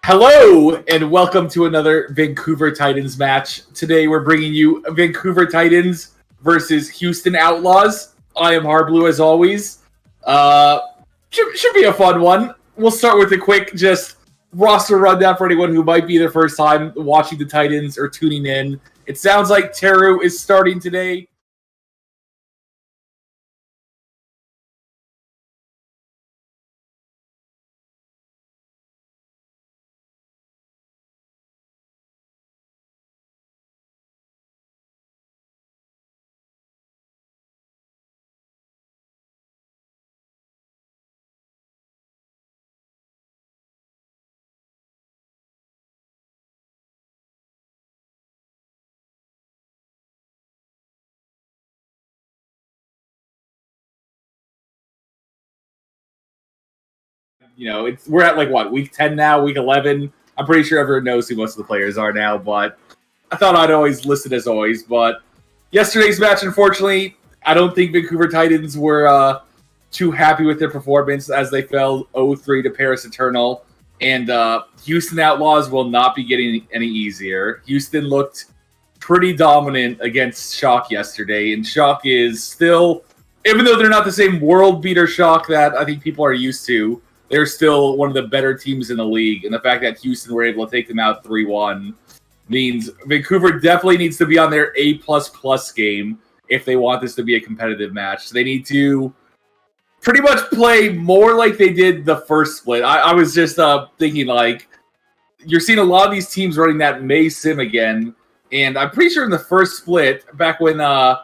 Hello, and welcome to another Vancouver Titans match. Today we're bringing you Vancouver Titans versus Houston Outlaws. I am Harbleu as always. Should be a fun one. We'll start with a quick just roster rundown for anyone who might be their first time watching the Titans or tuning in. It sounds like Teru is starting today. We're at week 10 now, week 11. I'm pretty sure everyone knows who most of the players are now, but I thought I'd always list it as always. But yesterday's match, unfortunately, I don't think Vancouver Titans were too happy with their performance as they fell 0-3 to Paris Eternal. And Houston Outlaws will not be getting any easier. Houston looked pretty dominant against Shock yesterday, and Shock is still, even though they're not the same world beater Shock that I think people are used to, they're still one of the better teams in the league. And the fact that Houston were able to take them out 3-1 means Vancouver definitely needs to be on their A++ game if they want this to be a competitive match. So they need to pretty much play more like they did the first split. I was just thinking, you're seeing a lot of these teams running that May sim again. And I'm pretty sure in the first split, back when there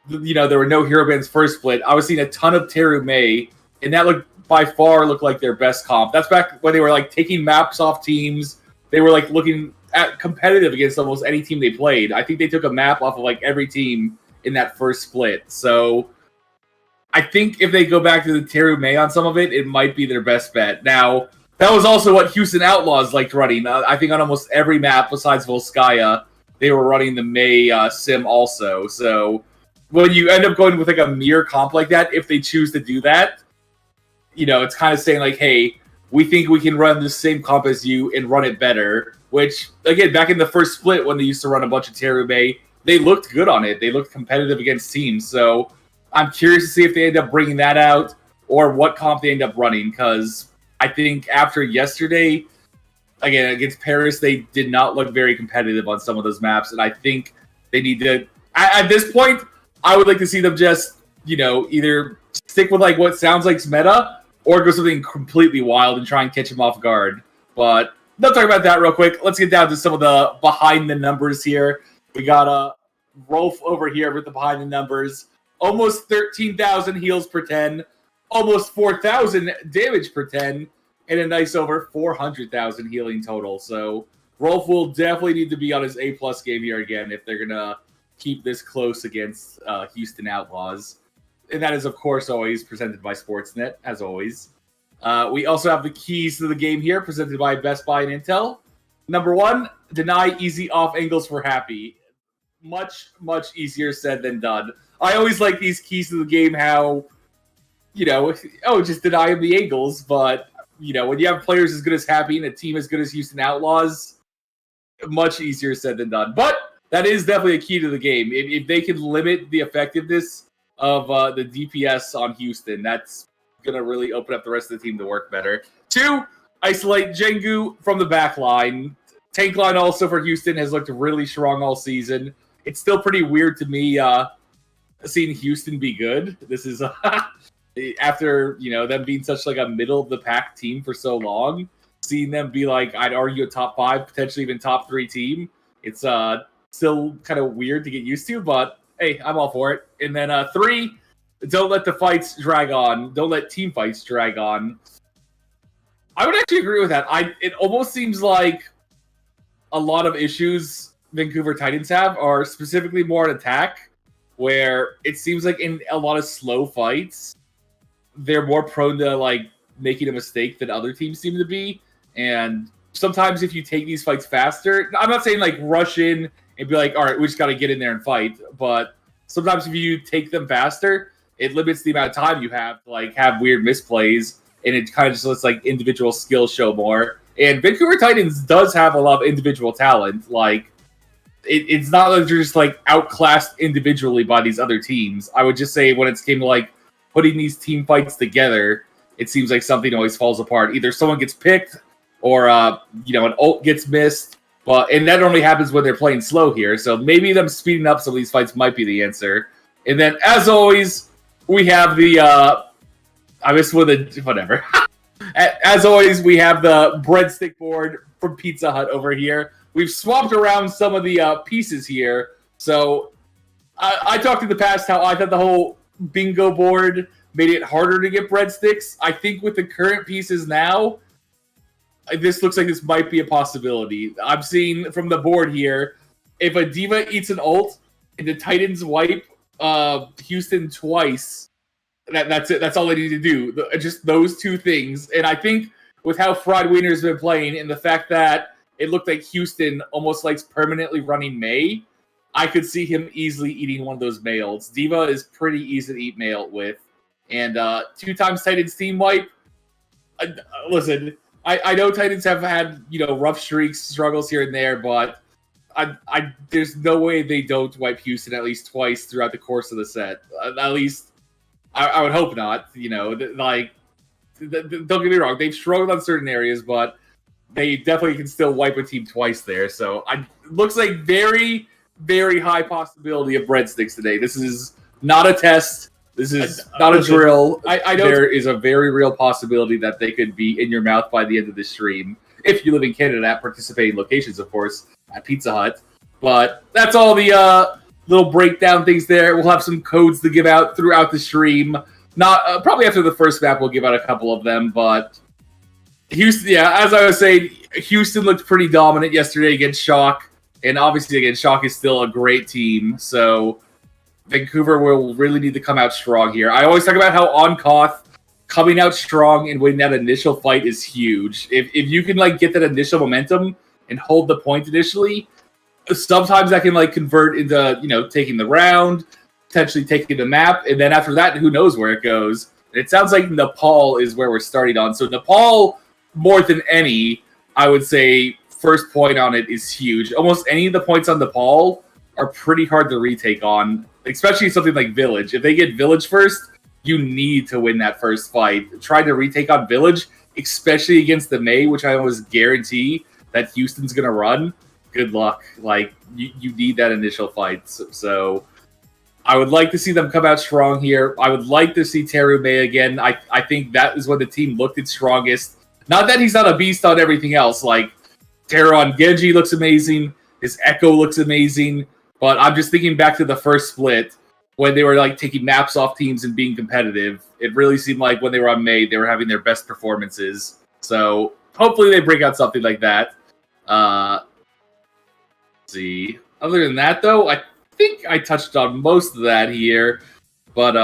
were no hero bands first split, I was seeing a ton of Teru May, and that by far looked like their best comp. That's back when they were taking maps off teams. They were looking at competitive against almost any team they played. I think they took a map off of every team in that first split. So I think if they go back to the Teru May on some of it, it might be their best bet. Now, that was also what Houston Outlaws liked running. I think on almost every map besides Volskaya, they were running the May sim also. So when you end up going with a mirror comp like that, if they choose to do that, it's kind of saying hey, we think we can run the same comp as you and run it better. Which, again, back in the first split when they used to run a bunch of Teru May, they looked good on it. They looked competitive against teams. So I'm curious to see if they end up bringing that out or what comp they end up running. Because I think after yesterday, again, against Paris, they did not look very competitive on some of those maps. And I think they need to, at this point, I would like to see them just, either stick with what sounds like meta or go something completely wild and try and catch him off guard. But not talking about that real quick. Let's get down to some of the behind the numbers here. We got Rolf over here with the behind the numbers. Almost 13,000 heals per 10, almost 4,000 damage per 10, and a nice over 400,000 healing total. So Rolf will definitely need to be on his A+ game here again if they're going to keep this close against Houston Outlaws. And that is, of course, always presented by Sportsnet, as always. We also have the keys to the game here, presented by Best Buy and Intel. Number 1, deny easy off angles for happy. Much, much easier said than done. I always like these keys to the game, how, just deny him the angles. But, when you have players as good as Happy and a team as good as Houston Outlaws, much easier said than done. But that is definitely a key to the game. If they can limit the effectiveness of the DPS on Houston, that's going to really open up the rest of the team to work better. 2, isolate Jengu from the back line. Tank line also for Houston has looked really strong all season. It's still pretty weird to me seeing Houston be good. This is after them being such a middle of the pack team for so long. Seeing them be I'd argue a top 5, potentially even top 3 team. It's still kind of weird to get used to, but hey, I'm all for it. And then 3, don't let the fights drag on. Don't let team fights drag on. I would actually agree with that. It almost seems like a lot of issues Vancouver Titans have are specifically more on attack, where it seems like in a lot of slow fights, they're more prone to making a mistake than other teams seem to be. And sometimes if you take these fights faster, I'm not saying rush in and be all right, we just got to get in there and fight. But sometimes if you take them faster, it limits the amount of time you have to have weird misplays, and it kind of just lets individual skills show more. And Vancouver Titans does have a lot of individual talent. Like, it's not like they're just like outclassed individually by these other teams. I would just say when it's came to like putting these team fights together, it seems like something always falls apart. Either someone gets picked or an ult gets missed. And that normally happens when they're playing slow here. So maybe them speeding up some of these fights might be the answer. And then, as always, we have the whatever. As always, we have the breadstick board from Pizza Hut over here. We've swapped around some of the pieces here. So I talked in the past how I thought the whole bingo board made it harder to get breadsticks. I think with the current pieces now, this looks like this might be a possibility. I'm seeing from the board here, if a D.Va eats an ult and the Titans wipe Houston twice, that's it. That's all they need to do. Just those two things. And I think with how Fried Wiener's been playing and the fact that it looked like Houston almost likes permanently running May, I could see him easily eating one of those May ults. D.Va is pretty easy to eat May ult with. And 2 times Titans team wipe. Listen, I know Titans have had, rough streaks, struggles here and there, but there's no way they don't wipe Houston at least twice throughout the course of the set. At least, I would hope not. Don't get me wrong, they've struggled on certain areas, but they definitely can still wipe a team twice there. So it looks like very, very high possibility of breadsticks today. This is not a test. This is not a drill. I know there is a very real possibility that they could be in your mouth by the end of the stream. If you live in Canada at participating locations, of course, at Pizza Hut. But that's all the little breakdown things there. We'll have some codes to give out throughout the stream. Not probably after the first map, we'll give out a couple of them. But Houston, as I was saying, Houston looked pretty dominant yesterday against Shock. And obviously, again, Shock is still a great team. So Vancouver will really need to come out strong here. I always talk about how on Koth, coming out strong and winning that initial fight is huge. If you can get that initial momentum and hold the point initially, sometimes that can convert into taking the round, potentially taking the map, and then after that, who knows where it goes. And it sounds like Nepal is where we're starting on. So Nepal, more than any, I would say first point on it is huge. Almost any of the points on Nepal are pretty hard to retake on, especially something like Village. If they get Village first, you need to win that first fight. Trying to retake on Village, especially against the May, which I almost guarantee that Houston's going to run, good luck. You need that initial fight. So I would like to see them come out strong here. I would like to see Teru May again. I think that is when the team looked its strongest. Not that he's not a beast on everything else. Teru on Genji looks amazing. His Echo looks amazing. But I'm just thinking back to the first split when they were taking maps off teams and being competitive. It really seemed like when they were on May, they were having their best performances. So hopefully they break out something like that. Let's see. Other than that, though, I think I touched on most of that here. But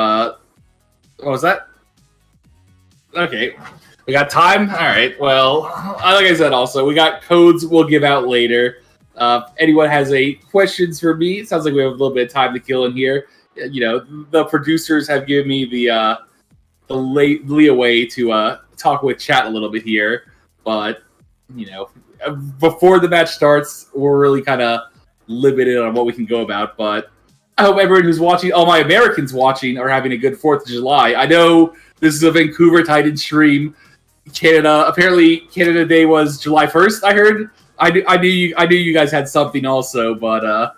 what was that? Okay. We got time? All right. Well, like I said, also, we got codes we'll give out later. Anyone has any questions for me? It sounds like we have a little bit of time to kill in here. The producers have given me the leeway to talk with chat a little bit here. But, before the match starts, we're really kind of limited on what we can go about. But I hope everyone who's watching, all my Americans watching, are having a good 4th of July. I know this is a Vancouver Titans stream. Apparently Canada Day was July 1st, I heard. I knew you guys had something also, but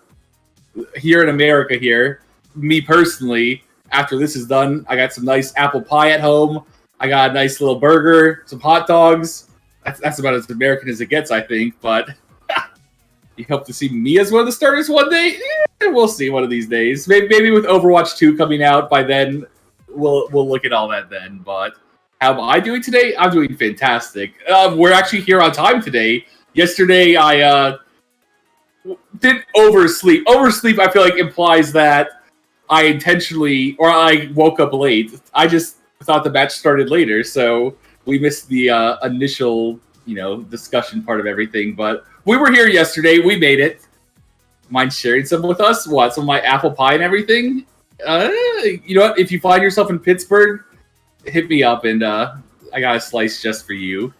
here in America here, me personally, after this is done, I got some nice apple pie at home. I got a nice little burger, some hot dogs. That's about as American as it gets, I think. But you hope to see me as one of the starters one day? We'll see one of these days. Maybe with Overwatch 2 coming out by then, we'll look at all that then. But how am I doing today? I'm doing fantastic. We're actually here on time today. Yesterday, I didn't oversleep. Oversleep, I feel like, implies that I intentionally, or I woke up late. I just thought the match started later, so we missed the initial, discussion part of everything. But we were here yesterday. We made it. Mind sharing some with us? What, some of my apple pie and everything? You know what? If you find yourself in Pittsburgh, hit me up, and I got a slice just for you.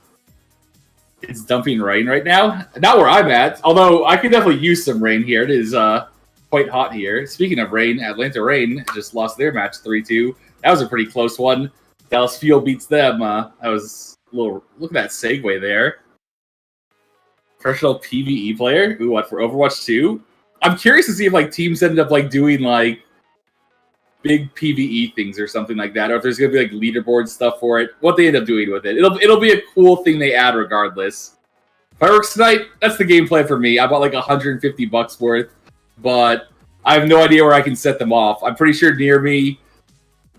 It's dumping rain right now. Not where I'm at, although I could definitely use some rain here. It is quite hot here. Speaking of rain, Atlanta Reign just lost their match 3-2. That was a pretty close one. Dallas Fuel beats them. That was a little. Look at that segue there. Professional PvE player. Ooh, what for Overwatch 2? I'm curious to see if like teams ended up like doing like big PvE things or something like that, or if there's gonna be like leaderboard stuff for it. What they end up doing with it, it'll be a cool thing they add regardless. Fireworks tonight. That's the game plan for me. I bought like $150 worth, but I have no idea where I can set them off. I'm pretty sure near me.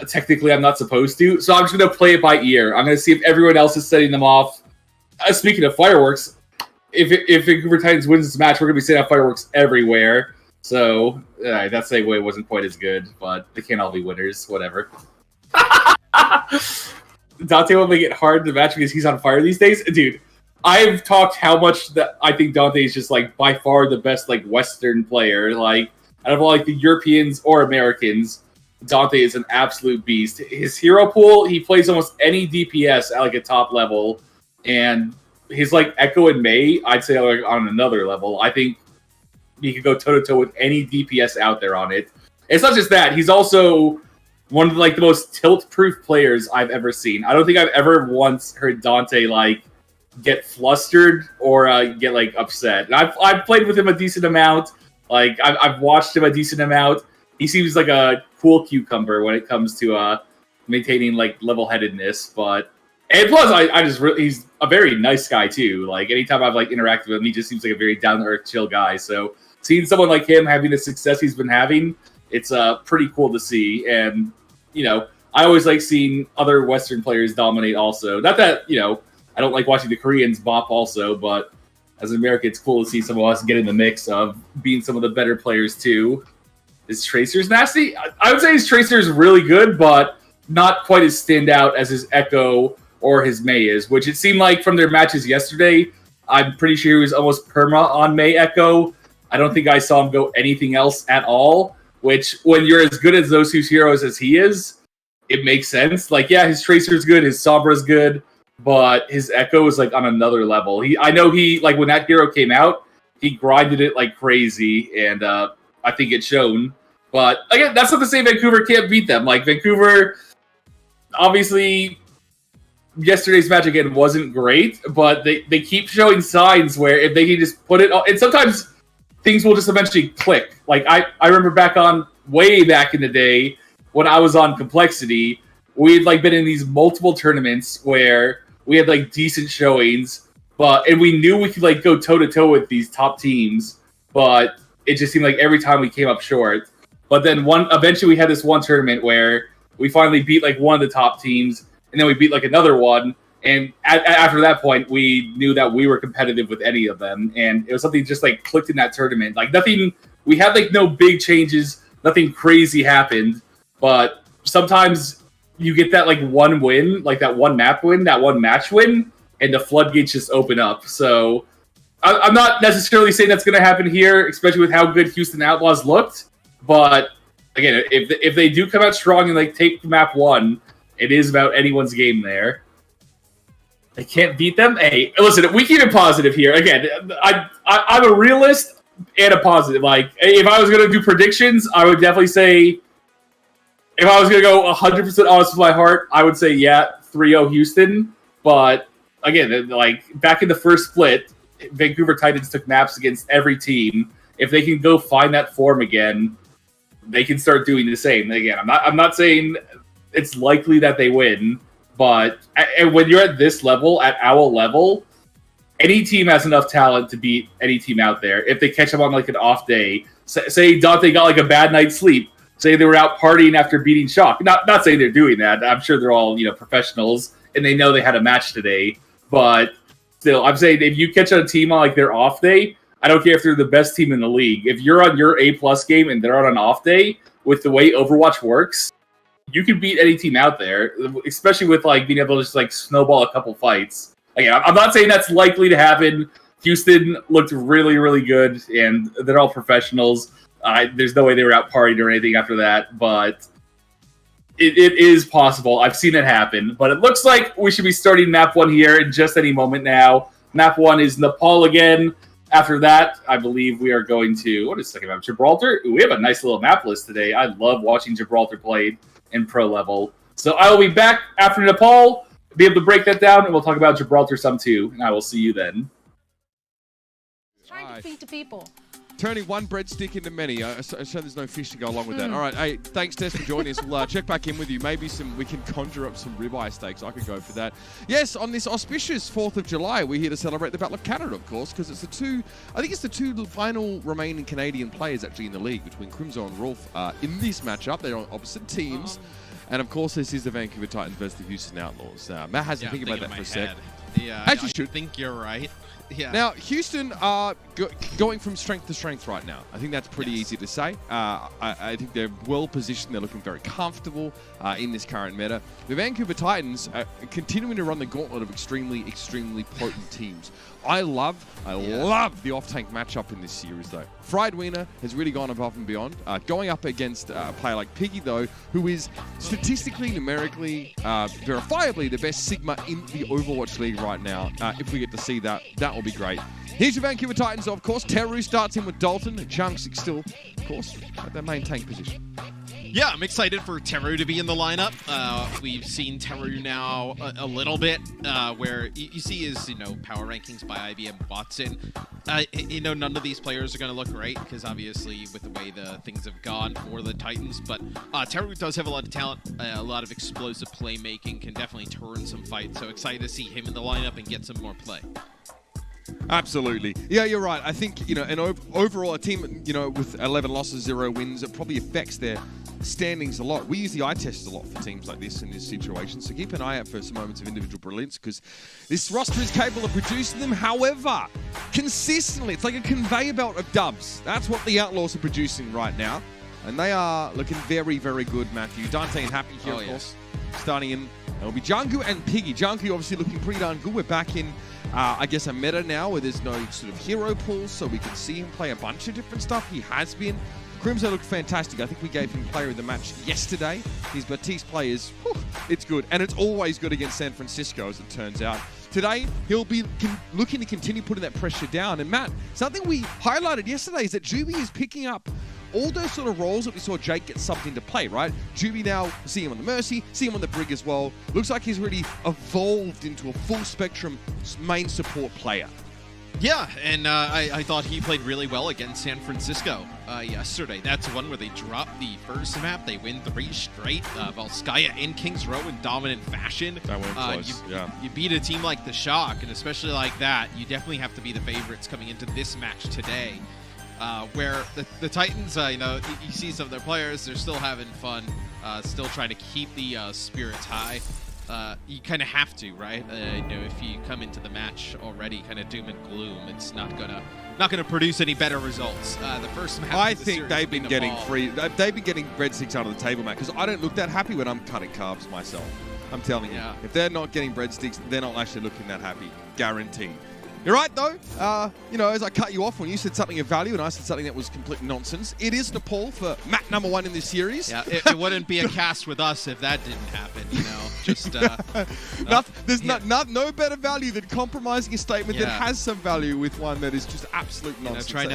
Technically, I'm not supposed to, so I'm just gonna play it by ear. I'm gonna see if everyone else is setting them off. Speaking of fireworks. If Vancouver Titans wins this match, we're going to be setting up fireworks everywhere. So, that segue wasn't quite as good, but they can't all be winners. Whatever. Dante will make it hard to match because he's on fire these days. Dude, I've talked how much that I think Dante is just, like, by far the best, like, Western player. Like, out of all, like, the Europeans or Americans, Dante is an absolute beast. His hero pool, he plays almost any DPS at, like, a top level. And his like Echo and May, I'd say like on another level. I think he could go toe-to-toe with any DPS out there on it. It's not just that. He's also one of like the most tilt-proof players I've ever seen. I don't think I've ever once heard Dante like get flustered or get like upset. And I've played with him a decent amount. Like I've watched him a decent amount. He seems like a cool cucumber when it comes to maintaining like level-headedness, but. And plus, I just really, he's a very nice guy too. Like anytime I've like interacted with him, he just seems like a very down to earth, chill guy. So seeing someone like him having the success he's been having, it's pretty cool to see. And you know, I always like seeing other Western players dominate. Also, not that I don't like watching the Koreans bop also, but as an American, it's cool to see some of us get in the mix of being some of the better players too. Is Tracer's nasty? I would say his Tracer is really good, but not quite as standout as his Echo or his May is, which it seemed like from their matches yesterday, I'm pretty sure he was almost perma on May Echo. I don't think I saw him go anything else at all, which when you're as good as those two heroes as he is, it makes sense. Like, yeah, his Tracer's good, his Sombra's good, but his Echo is like on another level. I know he, like when that hero came out, he grinded it like crazy, and I think it's shown. But again, that's not to say Vancouver can't beat them. Like Vancouver, obviously, yesterday's match again wasn't great, but they keep showing signs where if they can just put it on, and sometimes things will just eventually click. Like I remember way back in the day when I was on Complexity, we had like been in these multiple tournaments where we had like decent showings, and we knew we could like go toe to toe with these top teams, but it just seemed like every time we came up short. But then eventually we had this one tournament where we finally beat like one of the top teams. And then we beat like another one, and after that point, we knew that we were competitive with any of them, and it was something just like clicked in that tournament. Like nothing, we had like no big changes, nothing crazy happened, but sometimes you get that like one win, like that one map win, that one match win, and the floodgates just open up. So I'm not necessarily saying that's going to happen here, especially with how good Houston Outlaws looked, but again, if they do come out strong and like take map one. It is about anyone's game there. They can't beat them. Hey, listen, we keep it positive here. Again, I'm a realist and a positive. Like, if I was going to do predictions, I would definitely say, if I was going to go 100% honest with my heart, I would say, yeah, 3-0 Houston. But, again, like, back in the first split, Vancouver Titans took maps against every team. If they can go find that form again, they can start doing the same. Again, I'm not saying it's likely that they win, but when you're at this level, at our level, any team has enough talent to beat any team out there. If they catch them on like an off day, say Dante got like a bad night's sleep, say they were out partying after beating Shock. Not saying they're doing that. I'm sure they're all professionals and they know they had a match today. But still, I'm saying if you catch a team on like their off day, I don't care if they're the best team in the league. If you're on your A+ game and they're on an off day, with the way Overwatch works, you can beat any team out there, especially with like being able to just like snowball a couple fights. Again, I'm not saying that's likely to happen. Houston looked really, really good, and they're all professionals. There's no way they were out partying or anything after that, but it is possible. I've seen it happen, but it looks like we should be starting map one here in just any moment now. Map 1 is Nepal again. After that, I believe we are going to, what is the second map? Gibraltar? Ooh, we have a nice little map list today. I love watching Gibraltar played in pro level. So I will be back after Nepal, be able to break that down, and we'll talk about Gibraltar some too, and I will see you then. Trying to feed to people. Turning one breadstick into many. So there's no fish to go along with that. All right, hey, thanks, Tess, for joining us. We'll check back in with you. Maybe we can conjure up some ribeye steaks. I could go for that. Yes, on this auspicious 4th of July, we're here to celebrate the Battle of Canada, of course, because it's the two final remaining Canadian players actually in the league between Crimzo and Rolf in this matchup. They're on opposite teams. And of course, this is the Vancouver Titans versus the Houston Outlaws. Matt has to think about that for a sec. Yeah, as you I should. think you're right. Yeah. Now, Houston are going from strength to strength right now. I think that's pretty easy to say. I think they're well positioned. They're looking very comfortable in this current meta. The Vancouver Titans are continuing to run the gauntlet of extremely, extremely potent teams. I love the off-tank matchup in this series, though. Fried Wiener has really gone above and beyond. Going up against a player like Piggy, though, who is statistically, numerically, verifiably the best Sigma in the Overwatch League right now. If we get to see that, that will be great. Here's your Vancouver Titans, of course. Teru starts in with Dalton. Junks still, of course, at their main tank position. Yeah, I'm excited for Teru to be in the lineup. We've seen Teru now a little bit, where you see his, power rankings by IBM Watson. None of these players are going to look great because obviously with the way the things have gone for the Titans, but Teru does have a lot of talent, a lot of explosive playmaking, can definitely turn some fights. So excited to see him in the lineup and get some more play. Absolutely. Yeah, you're right. I think, overall a team, with 11 losses, 0 wins, it probably affects their standings a lot. We use the eye test a lot for teams like this in this situation, so keep an eye out for some moments of individual brilliance because this roster is capable of producing them. However, consistently, it's like a conveyor belt of dubs. That's what the Outlaws are producing right now, and they are looking very, very good, Matthew. Dante and Happy here, of course, starting in. It'll be Jangu and Piggy. Jangu obviously looking pretty darn good. We're back in, I guess, a meta now where there's no sort of hero pool, so we can see him play a bunch of different stuff. He has been. Crimzo looked fantastic. I think we gave him player of the match yesterday. His Batiste play is, it's good. And it's always good against San Francisco, as it turns out. Today, he'll be looking to continue putting that pressure down. And Matt, something we highlighted yesterday is that Juby is picking up all those sort of roles that we saw Jake get subbed into play, right? Juby now, see him on the Mercy, see him on the Brig as well. Looks like he's really evolved into a full spectrum main support player. Yeah, and I thought he played really well against San Francisco yesterday. That's one where they dropped the first map. They win 3 straight. Volskaya in King's Row in dominant fashion. That went close, you beat a team like the Shock, and especially like that, you definitely have to be the favorites coming into this match today. Where the Titans, you see some of their players, they're still having fun, still trying to keep the spirits high. You kind of have to, right? If you come into the match already kind of doom and gloom, it's not gonna produce any better results. The first match, I think they've been getting breadsticks out of the table, Matt, because I don't look that happy when I'm cutting carbs myself. I'm telling you, if they're not getting breadsticks, they're not actually looking that happy, guaranteed. You're right, though. As I cut you off when you said something of value and I said something that was complete nonsense, it is Nepal for Matt #1 in this series. Yeah, it wouldn't be a cast with us if that didn't happen, Just there's no better value than compromising a statement that has some value with one that is just absolute nonsense. I'm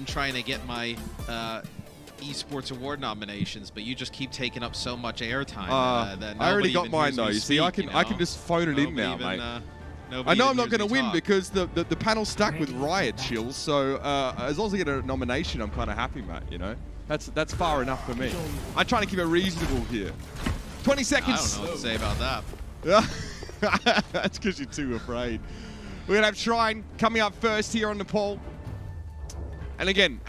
trying to get my esports award nominations, but you just keep taking up so much airtime. I already got mine though. You see, I can just phone it in now, mate. I know I'm not going to win because the panel's stacked with riot chills. So as long as I get a nomination, I'm kind of happy, Matt. That's far enough for me. I'm trying to keep it reasonable here. 20 seconds. I don't know what to say about that. That's because you're too afraid. We're gonna have Shrine coming up first here on Nepal. And again,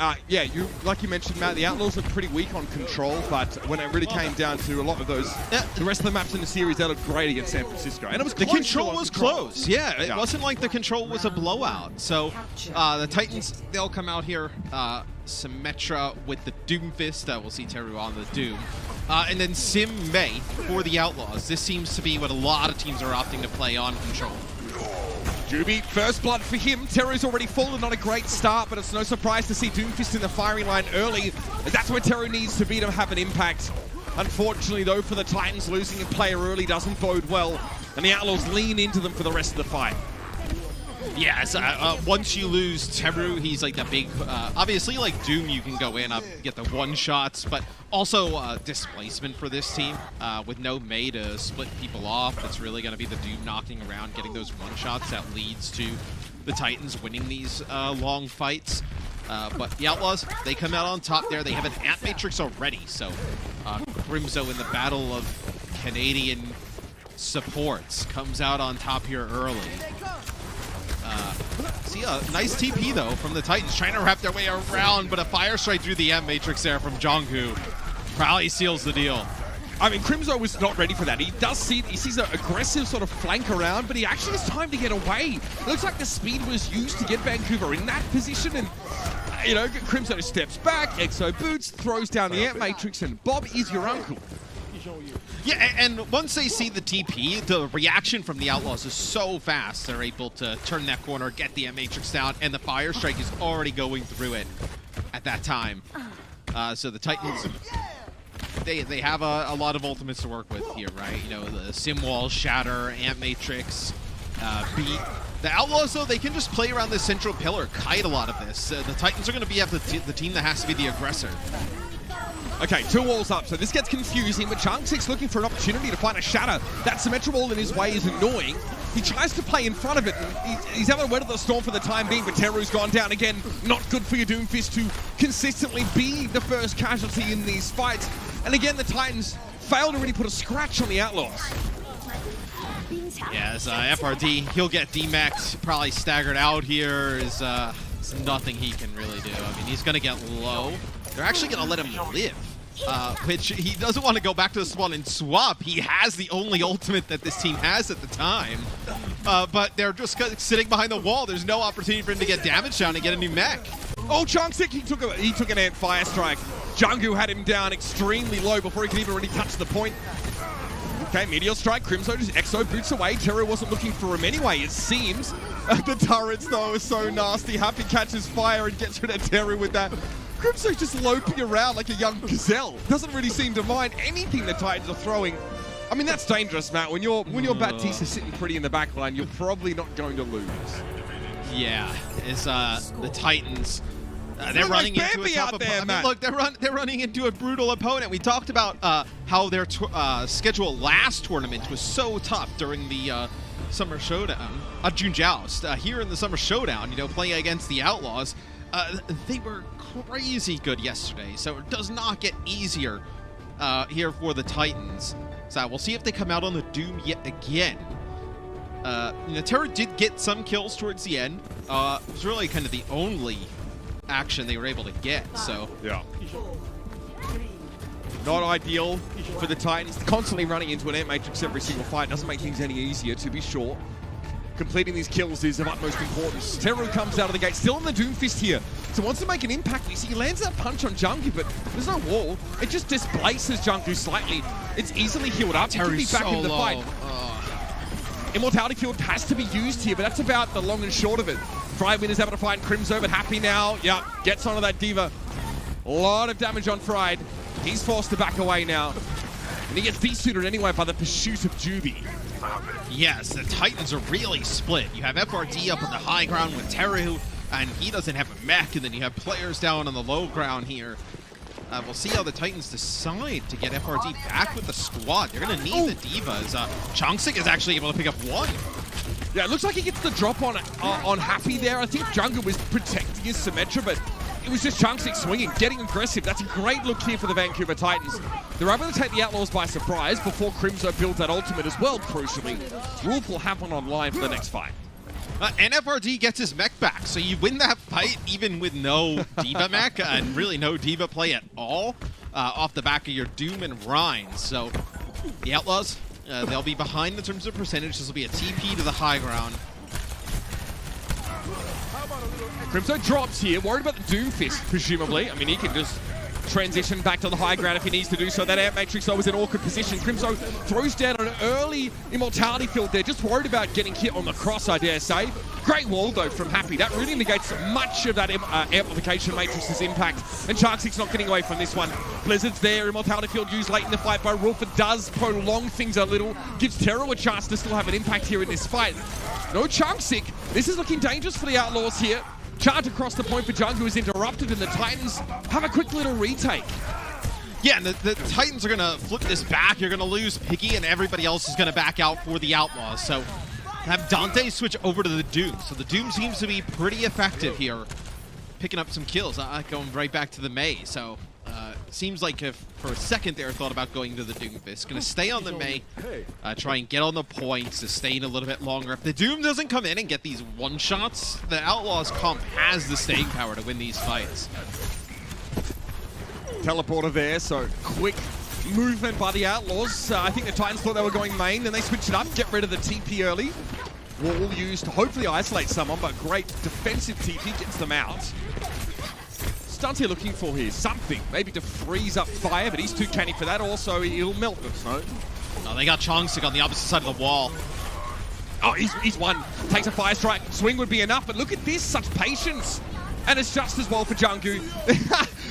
like you mentioned, Matt, the Outlaws look pretty weak on control, but when it really came down to a lot of those, the rest of the maps in the series, they looked great against San Francisco. And it was the control was close. Yeah, it wasn't like the control was a blowout. So the Titans, they'll come out here, Symmetra with the Doomfist. We'll see Teru on the Doom. And then Sim Mei for the Outlaws. This seems to be what a lot of teams are opting to play on control. Juby, first blood for him. Teru's already fallen, not a great start, but it's no surprise to see Doomfist in the firing line early. That's where Teru needs to be to have an impact. Unfortunately, though, for the Titans, losing a player early doesn't bode well. and the Outlaws lean into them for the rest of the fight. Yes, once you lose Teru, he's like the big, obviously like Doom, you can go in, get the one-shots, but also displacement for this team. With no Mei to split people off, it's really going to be the Doom knocking around, getting those one-shots that leads to the Titans winning these long fights. But the Outlaws, they come out on top there. They have an Ant Matrix already, so Crimzo in the battle of Canadian supports comes out on top here early. See a nice TP though from the Titans, trying to wrap their way around, but a fire strike through the Ant Matrix there from Jonggu probably seals the deal. I mean, Crimzo was not ready for that. He sees an aggressive sort of flank around, but he actually has time to get away. It looks like the speed was used to get Vancouver in that position, and you know, Crimzo steps back, Exo boots, throws down the Ant Matrix, and Bob is your uncle. Yeah, and once they see the TP, the reaction from the Outlaws is so fast. They're able to turn that corner, get the Ant Matrix down, and the fire strike is already going through it at that time. So the Titans, they have a lot of ultimates to work with here, right? You know, the Sim Wall, Shatter, Ant Matrix, Beat. The Outlaws, though, they can just play around the central pillar, kite a lot of this. The Titans are going to be the team that has to be the aggressor. Okay, 2 walls up, so this gets confusing, but Chang6 looking for an opportunity to find a shatter. That Symmetra wall in his way is annoying. He tries to play in front of it, and he's having to weather the storm for the time being, but Teru's gone down again. Not good for your Doomfist to consistently be the first casualty in these fights. And again, the Titans fail to really put a scratch on the Outlaws. Yes, FRD, he'll get D-Max probably staggered out here. There's nothing he can really do. I mean, he's going to get low. They're actually going to let him live, which he doesn't want to go back to the spawn and swap. He has the only ultimate that this team has at the time, but they're just sitting behind the wall. There's no opportunity for him to get damage down and get a new mech. Oh, Chang6, he took an Ant Fire Strike. Junggu had him down extremely low before he could even really touch the point. Okay, Meteor Strike, Crimzo just Exo boots away. Teru wasn't looking for him anyway, it seems. The turrets, though, are so nasty. Happy catches fire and gets rid of Teru with that. Crimzo's just loping around like a young gazelle. Doesn't really seem to mind anything the Titans are throwing. I mean, that's dangerous, Matt. When your Baptiste is sitting pretty in the back line, you're probably not going to lose. Yeah, it's the Titans. They're running into a tough opponent. I mean, look, they're running into a brutal opponent. We talked about how their schedule last tournament was so tough during the Summer Showdown, June Joust. Here in the Summer Showdown, you know, playing against the Outlaws, they were crazy good yesterday. So it does not get easier here for the Titans. So we'll see if they come out on the Doom yet again. You know, Terra did get some kills towards the end. It was really kind of the only action they were able to get, so. Yeah. Not ideal for the Titans. Constantly running into an Ant Matrix every single fight doesn't make things any easier, to be sure. Completing these kills is of utmost importance. Teru comes out of the gate, still on the Doomfist here. So wants to make an impact. You see, he lands that punch on Junggu, but there's no wall. It just displaces Junggu slightly. It's easily healed up. Teru's back so in the low. fight. Immortality Field has to be used here, but that's about the long and short of it. Fry Win is able to find Crimzo, but happy now. Yep, gets onto that Diva. A lot of damage on Fried. He's forced to back away now. And he gets desuited anyway by the pursuit of Juby. Yes, the Titans are really split. You have FRD up on the high ground with Teru, and he doesn't have a mech, and then you have players down on the low ground here. We'll see how the Titans decide to get FRD back with the squad. They're going to need the Divas. Chang6 is actually able to pick up one. Yeah, it looks like he gets the drop on Happy there. I think Junggu was protecting his Symmetra, but it was just Chang6 swinging, getting aggressive. That's a great look here for the Vancouver Titans. They're able to take the Outlaws by surprise before Crimzo builds that ultimate as well, crucially. Wolf will have one online for the next fight. And FRD gets his mech back, so you win that fight even with no Diva mech and really no Diva play at all off the back of your Doom and Rhine. So the Outlaws, they'll be behind in terms of percentage. This will be a TP to the high ground. Crimzo drops here, worried about the Doomfist, presumably. I mean, he can just transition back to the high ground if he needs to do so. That Amp Matrix, though, was in an awkward position. Crimzo throws down an early Immortality field there, just worried about getting hit on the cross, I dare say. Great wall, though, from Happy. That really negates much of that Amplification Matrix's impact. And Sharksik's not getting away from this one. Blizzard's there, Immortality field used late in the fight by Rulford does prolong things a little, gives Tero a chance to still have an impact here in this fight. No Sharksik. This is looking dangerous for the Outlaws here. Charge across the point for Jungu is interrupted, and the Titans have a quick little retake. Yeah, and the Titans are going to flip this back. You're going to lose Piggy, and everybody else is going to back out for the Outlaws. So have Dante switch over to the Doom. So the Doom seems to be pretty effective here, picking up some kills. Going right back to the Mei. So seems like if for a second there thought about going to the Doomfist. Going to stay on the Mei, try and get on the point, sustain a little bit longer. If the Doom doesn't come in and get these one-shots, the Outlaws comp has the staying power to win these fights. Teleporter there, so quick movement by the Outlaws. I think the Titans thought they were going main, then they switched it up, get rid of the TP early. Wall used to hopefully isolate someone, but great defensive TP gets them out. Dante looking for here something, maybe to freeze up fire, but he's too canny for that. Also, he'll melt the snow. Oh, they got Chongsik on the opposite side of the wall. Oh, he's one. Takes a fire strike. Swing would be enough, but look at this, such patience. And it's just as well for Jungu.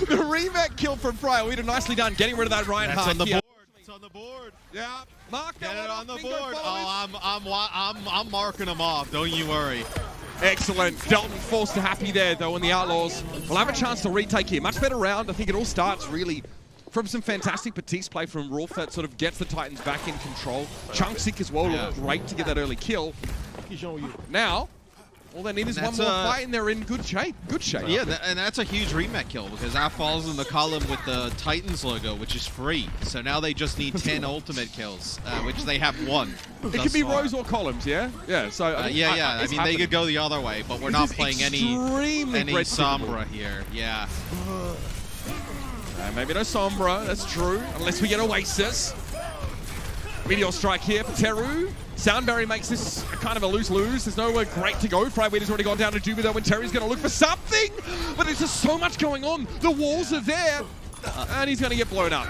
The remake kill from Fryer. Nicely done, getting rid of that Reinhardt. That's on the here. board. It's on the board. Yeah, mark Get that it on the Bingo board. followers. Oh, I'm marking them off. Don't you worry. Excellent. Dalton forced to Happy there, though, and the Outlaws will have a chance to retake here. Much better round. I think it all starts, really, from some fantastic Batiste play from Rolf that sort of gets the Titans back in control. Chunksick as well, looked great to get that early kill. Now, all they need is one more fight, and they're in good shape. Good shape. Yeah, and that's a huge remake kill, because that falls in the column with the Titans logo, which is free. So now they just need 10 ultimate kills, which they have one. It could be rows or columns, yeah? Yeah, so... I mean, they could go the other way, but we're not playing any Sombra here. Yeah. Maybe no Sombra, that's true. Unless we get Oasis. Meteor strike here for Teru. Soundberry makes this kind of a lose-lose. There's nowhere great to go. Fryweighter's already gone down to Duba, though, when Terry's going to look for something. But there's just so much going on. The walls are there. And he's going to get blown up.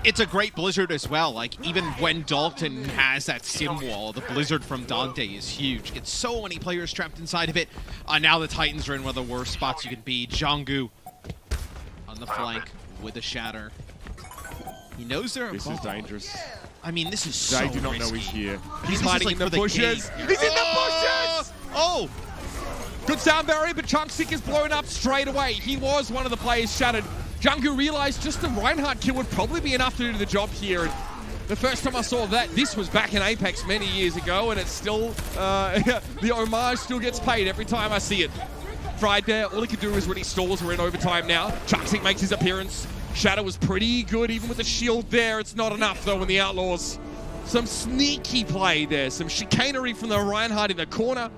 It's a great Blizzard as well. Like, even when Dalton has that sim wall, the Blizzard from Dante is huge. Gets so many players trapped inside of it. Now the Titans are in one of the worst spots you can be. Jangu on the flank with a shatter. He knows they're This is dangerous. I mean, this is so They do not risky. know he's here. He's hiding in the bushes. He's in the bushes! Oh! Good sound barrier, but Chunksick is blown up straight away. He was one of the players shattered. Jungu realized just the Reinhardt kill would probably be enough to do the job here. And the first time I saw that, this was back in Apex many years ago, and it's still, the homage still gets paid every time I see it. Fried there, all he can do is really stalls. We're in overtime now. Chunksick makes his appearance. Shadow was pretty good, even with the shield there. It's not enough, though, in the Outlaws. Some sneaky play there. Some chicanery from the Reinhardt in the corner.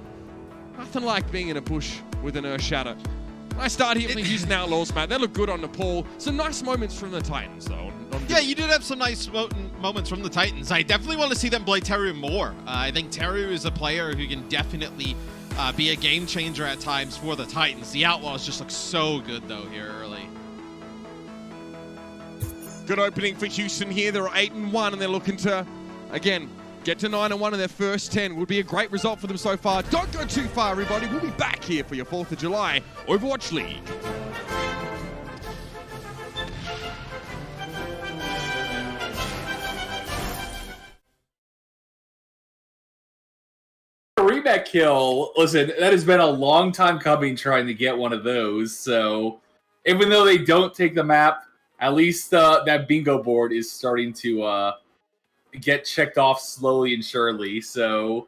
Nothing like being in a bush with an Earth Shadow. Nice start here from the Houston Outlaws, man. They look good on Nepal. Some nice moments from the Titans, though. Yeah, you did have some nice moments from the Titans. I definitely want to see them play Teru more. I think Teru is a player who can definitely be a game changer at times for the Titans. The Outlaws just look so good, though, here early. Good opening for Houston here. They're 8-1, and they're looking to, again, get to 9-1 in their first 10. Would be a great result for them so far. Don't go too far, everybody. We'll be back here for your 4th of July Overwatch League. Rematch kill. Listen, that has been a long time coming trying to get one of those. So even though they don't take the map, at least that bingo board is starting to get checked off slowly and surely. So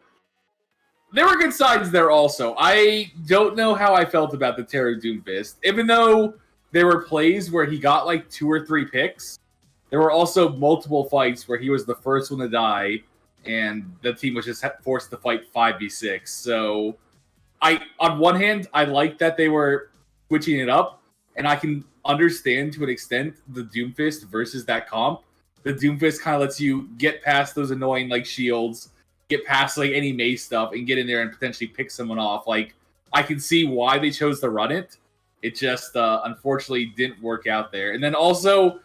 there were good signs there also. I don't know how I felt about the Teru Doomfist. Even though there were plays where he got like 2 or 3 picks, there were also multiple fights where he was the first one to die, and the team was just forced to fight 5v6. So on one hand, I like that they were switching it up, and I can understand to an extent the Doomfist versus that comp. The Doomfist kind of lets you get past those annoying like shields, get past like any maze stuff, and get in there and potentially pick someone off. Like, I can see why they chose to run it, It just unfortunately didn't work out there. And then also,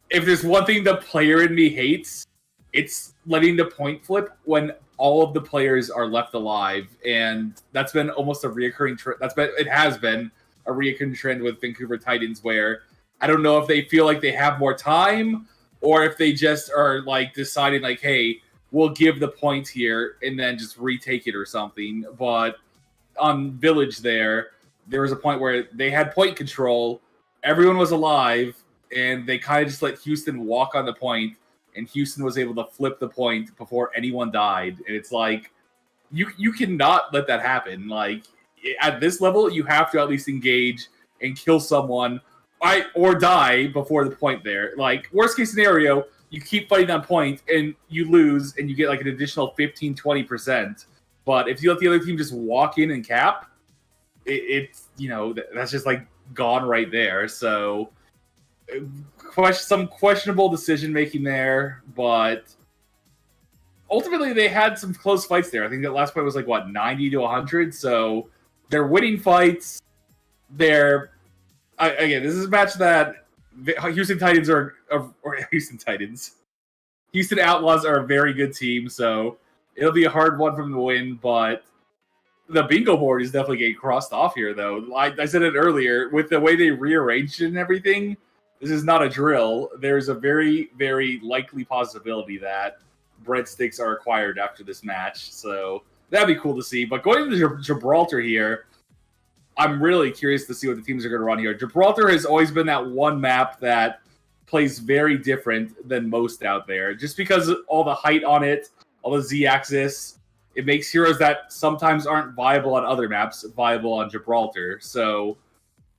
if there's one thing the player in me hates, it's letting the point flip when all of the players are left alive, and that's been almost a reoccurring trend. It has been a reoccurring trend with Vancouver Titans, where I don't know if they feel like they have more time, or if they just are like deciding like, hey, we'll give the point here and then just retake it or something. But on Village there was a point where they had point control, everyone was alive, and they kind of just let Houston walk on the point, and Houston was able to flip the point before anyone died. And it's like, you cannot let that happen. Like, at this level, you have to at least engage and kill someone or die before the point there. Like, worst case scenario, you keep fighting on point and you lose and you get like an additional 15-20%. But if you let the other team just walk in and cap, it's, you know, that's just like gone right there. So some questionable decision making there, but ultimately they had some close fights there. I think that last fight was like, what, 90-100? So they're winning fights. Again, this is a match that Houston Outlaws are a very good team, so it'll be a hard one for them to win, but the bingo board is definitely getting crossed off here, though. I said it earlier, with the way they rearranged it and everything, this is not a drill. There's a very, very likely possibility that breadsticks are acquired after this match, so that'd be cool to see. But going to Gibraltar here, I'm really curious to see what the teams are going to run here. Gibraltar has always been that one map that plays very different than most out there, just because of all the height on it, all the Z-axis. It makes heroes that sometimes aren't viable on other maps viable on Gibraltar. So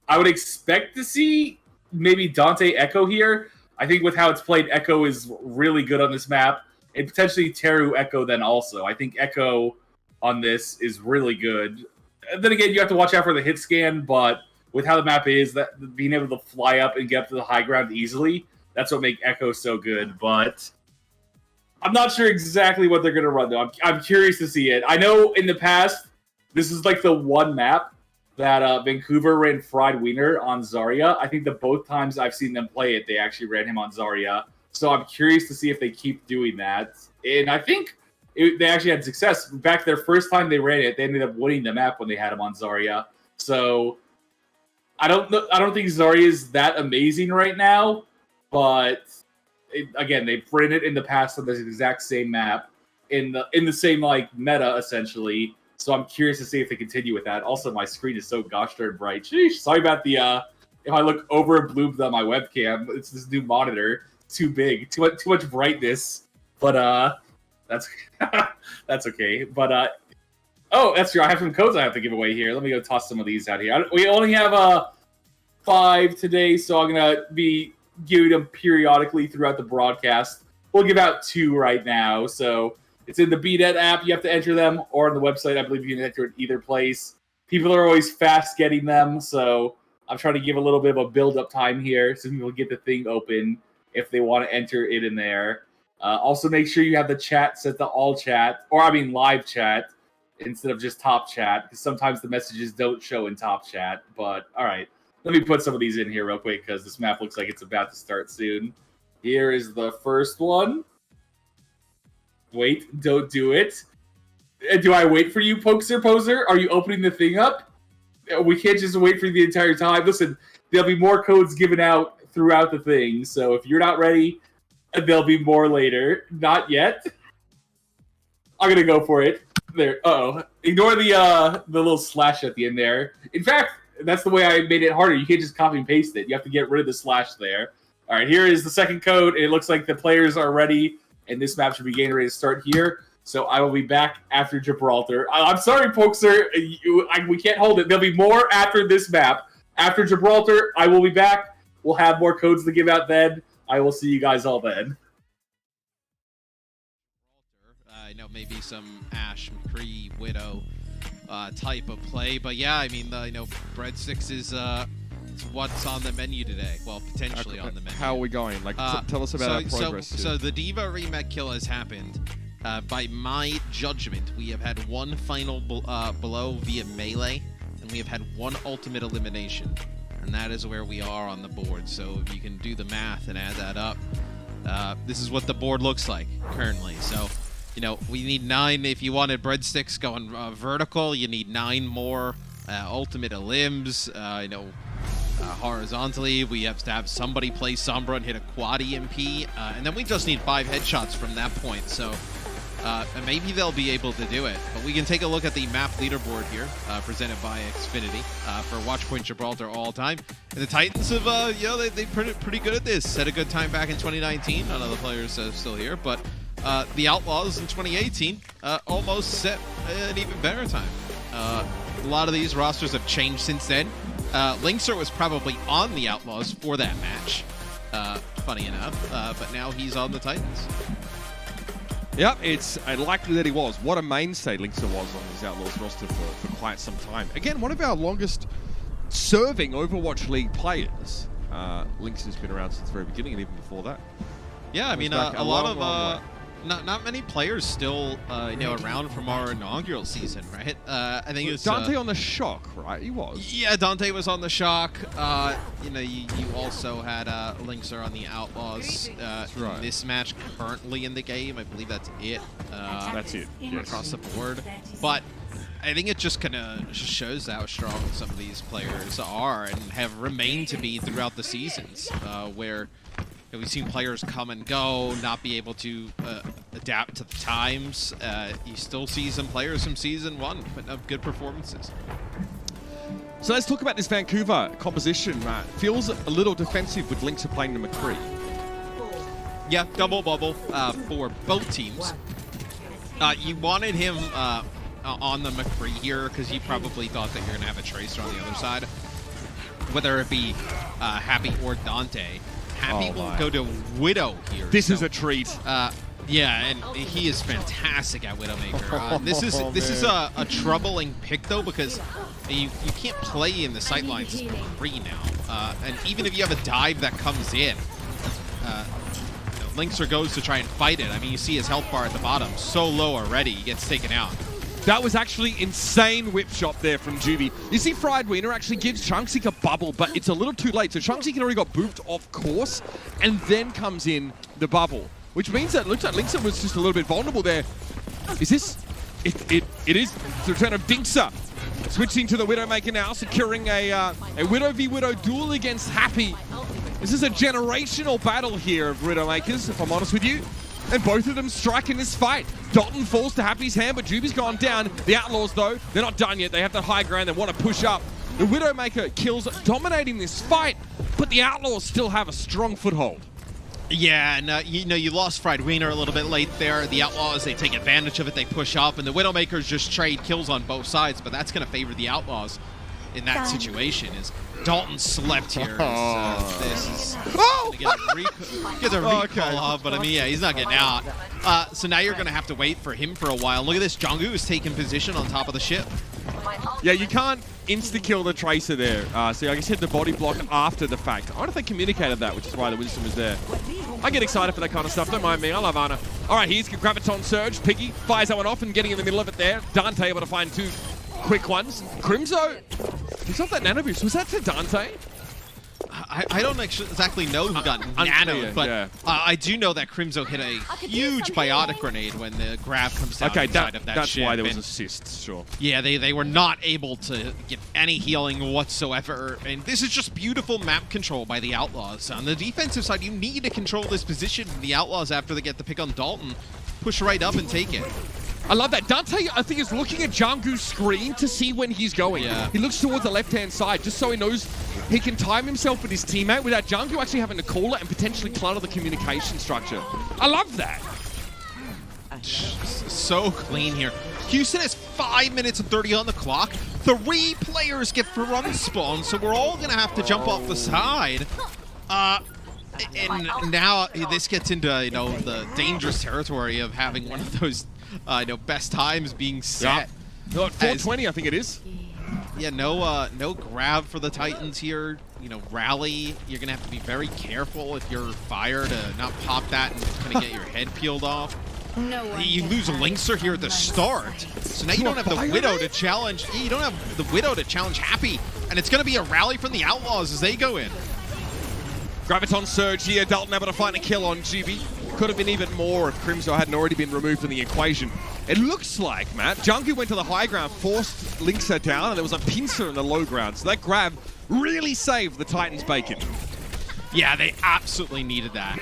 I would expect to see maybe Dante Echo here. I think with how it's played, Echo is really good on this map, and potentially Teru Echo then also. I think Echo on this is really good. And then again, you have to watch out for the hit scan, but with how the map is, that being able to fly up and get up to the high ground easily, that's what makes Echo so good. But I'm not sure exactly what they're going to run, though. I'm curious to see it. I know in the past, this is like the one map that Vancouver ran Fried Wiener on Zarya. I think that both times I've seen them play it, they actually ran him on Zarya. So I'm curious to see if they keep doing that. And I think they actually had success. Back their first time they ran it, they ended up winning the map when they had him on Zarya. So I don't think Zarya is that amazing right now, but again, they've ran it in the past on this exact same map in the same like meta essentially. So I'm curious to see if they continue with that. Also, my screen is so gosh darn bright. Sheesh, sorry about the if I look over bloobed on my webcam. It's this new monitor, too big, too much brightness. But that's that's okay. But oh, that's true. I have some codes I have to give away here. Let me go toss some of these out here. We only have 5 today, so I'm gonna be giving them periodically throughout the broadcast. We'll give out 2 right now. So it's in the BDET app. You have to enter them, or on the website. I believe you can enter it either place. People are always fast getting them, so I'm trying to give a little bit of a build-up time here so people get the thing open if they want to enter it in there. Also, make sure you have the chat set to all chat, or I mean live chat, instead of just top chat, because sometimes the messages don't show in top chat. But, all right, let me put some of these in here real quick, because this map looks like it's about to start soon. Here is the first one. Wait, don't do it. Do I wait for you, Pokester Poser? Are you opening the thing up? We can't just wait for you the entire time. Listen, there'll be more codes given out throughout the thing, so if you're not ready, there'll be more later. Not yet. I'm gonna go for it. There. Uh-oh. Ignore the little slash at the end there. In fact, that's the way I made it harder. You can't just copy and paste it. You have to get rid of the slash there. All right, here is the second code. It looks like the players are ready, and this map should be getting ready to start here. So I will be back after Gibraltar. I'm sorry, Pokester. We can't hold it. There'll be more after this map. After Gibraltar, I will be back. We'll have more codes to give out then. I will see you guys all then. I know maybe some Ash, McCree, Widow type of play, but yeah, I mean, Breadsticks is what's on the menu today. Well, potentially on the menu. How are we going? Like, tell us about our progress. So the Diva remake kill has happened. By my judgment, we have had one final below via melee, and we have had one ultimate elimination. and that is where we are on the board. So if you can do the math and add that up, this is what the board looks like currently. So, you know, we need 9 if you wanted breadsticks going vertical. You need 9 more ultimate limbs. You know, horizontally, we have to have somebody play Sombra and hit a quad EMP, and then we just need 5 headshots from that point. So and maybe they'll be able to do it. But we can take a look at the map leaderboard here, presented by Xfinity for Watchpoint Gibraltar all time. And the Titans have, you know, they're pretty good at this. Set a good time back in 2019. None of the players are still here, but the Outlaws in 2018 almost set an even better time. A lot of these rosters have changed since then. Linkser was probably on the Outlaws for that match, funny enough, but now he's on the Titans. Yep, it's likely that he was. What a mainstay Linkser was on this Outlaws roster for quite some time. Again, one of our longest serving Overwatch League players. Linkser's been around since the very beginning and even before that. Yeah, I mean, a lot of... Not many players still, you know, around from our inaugural season, right? I think it's Dante on the Shock, right? He was. Yeah, Dante was on the Shock. You know, you also had Linkser on the Outlaws. Right. In this match currently in the game, I believe that's it. That's it. Yes. Across the board, but I think it just kind of shows how strong some of these players are and have remained to be throughout the seasons, where. We've seen players come and go, not be able to adapt to the times. You still see some players from Season 1 putting up good performances. So let's talk about this Vancouver composition, Matt. Feels a little defensive with Linkser playing the McCree. Yeah, double bubble for both teams. You wanted him on the McCree here because you probably thought that you're going to have a Tracer on the other side. Whether it be Happy or Dante. Happy will go to Widow here. This is a treat. Yeah, and he is fantastic at Widowmaker. This is a troubling pick though, because you can't play in the sightlines as McCree now. And even if you have a dive that comes in, you know, Linkser goes to try and fight it. I mean, you see his health bar at the bottom, so low already, he gets taken out. That was actually insane whip shot there from Juby. You see Fried Wiener actually gives Chunksy a bubble, but it's a little too late. So Chunksy already got booped off course, and then comes in the bubble, which means that it looks like Linkser was just a little bit vulnerable there. Is this? It is the return of Dinkser. Switching to the Widowmaker now, securing a Widow v Widow duel against Happy. This is a generational battle here of Widowmakers, if I'm honest with you. And both of them strike in this fight. Dalton falls to Happy's hand, but Juby's gone down. The Outlaws, though, they're not done yet. They have the high ground. They want to push up. The Widowmaker kills, dominating this fight, but the Outlaws still have a strong foothold. Yeah, and you know, you lost Fried Wiener a little bit late there. The Outlaws, they take advantage of it. They push up, and the Widowmakers just trade kills on both sides, but that's going to favor the Outlaws in that situation. Is Dalton slept here. This is get a recall off, but I mean, yeah, he's not getting out. So now you're going to have to wait for him for a while. Look at this. Jungwoo is taking position on top of the ship. Yeah, you can't insta-kill the Tracer there. So I guess hit the body block after the fact. I wonder if they communicated that, which is why the Winston was there. I get excited for that kind of stuff. Don't mind me. I love Ana. All right, here's Graviton Surge. Piggy fires that one off and getting in the middle of it there. Dante able to find 2 quick ones. Crimzo, he's off that nano boost. Was that to Dante? I don't exactly know who got nanoed, but yeah. I do know that Crimzo hit a huge biotic grenade when the grab comes down inside of that that's ship. Why there was assists, sure. Yeah, they were not able to get any healing whatsoever, and this is just beautiful map control by the Outlaws. On the defensive side, you need to control this position. The Outlaws, after they get the pick on Dalton, push right up and take it. I love that. Dante, I think, is looking at Jungwoo's screen to see when he's going. Yeah. He looks towards the left-hand side just so he knows he can time himself with his teammate without Jungwoo actually having to call it and potentially clutter the communication structure. I love that. So clean here. Houston has 5 minutes and 30 on the clock. 3 players get for run spawn, so we're all going to have to jump off the side. And now this gets into, you know, the dangerous territory of having one of those best times being set. Yeah. 420, I think it is. Yeah, no grab for the Titans here. You know, rally. You're gonna have to be very careful if you're fire to not pop that and kind of get your head peeled off. No one You can lose hide Linkser here at the start, so now you don't have the Widow to challenge. You don't have the Widow to challenge Happy, and it's going to be a rally from the Outlaws as they go in. Graviton Surge here, Dalton able to find a kill on GB. Could have been even more if Crimzo hadn't already been removed from the equation. It looks like, Matt, Jungu went to the high ground, forced Linkser down, and there was a pincer in the low ground. So that grab really saved the Titans' bacon. Yeah, they absolutely needed that.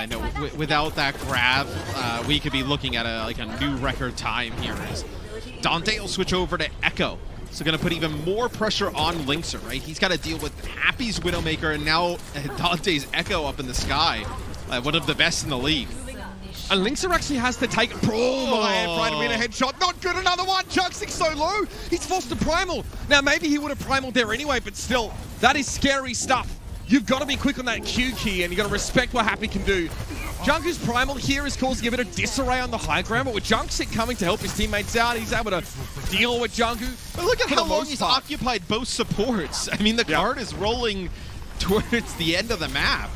No, without that grab, we could be looking at a new record time here. As Dante will switch over to Echo. So going to put even more pressure on Linkser, right? He's got to deal with Happy's Widowmaker and now Dante's Echo up in the sky. One of the best in the league. And Linkser actually has to take right to win a headshot. Not good, another one. Juxing so low. He's forced to primal. Now, maybe he would have primaled there anyway, but still, that is scary stuff. You've got to be quick on that Q key, and you've got to respect what Happy can do. Junku's primal here is causing a bit of disarray on the high ground, but with Junksik coming to help his teammates out, he's able to deal with Junku. But look at how long he's occupied both supports. I mean, the card is rolling towards the end of the map.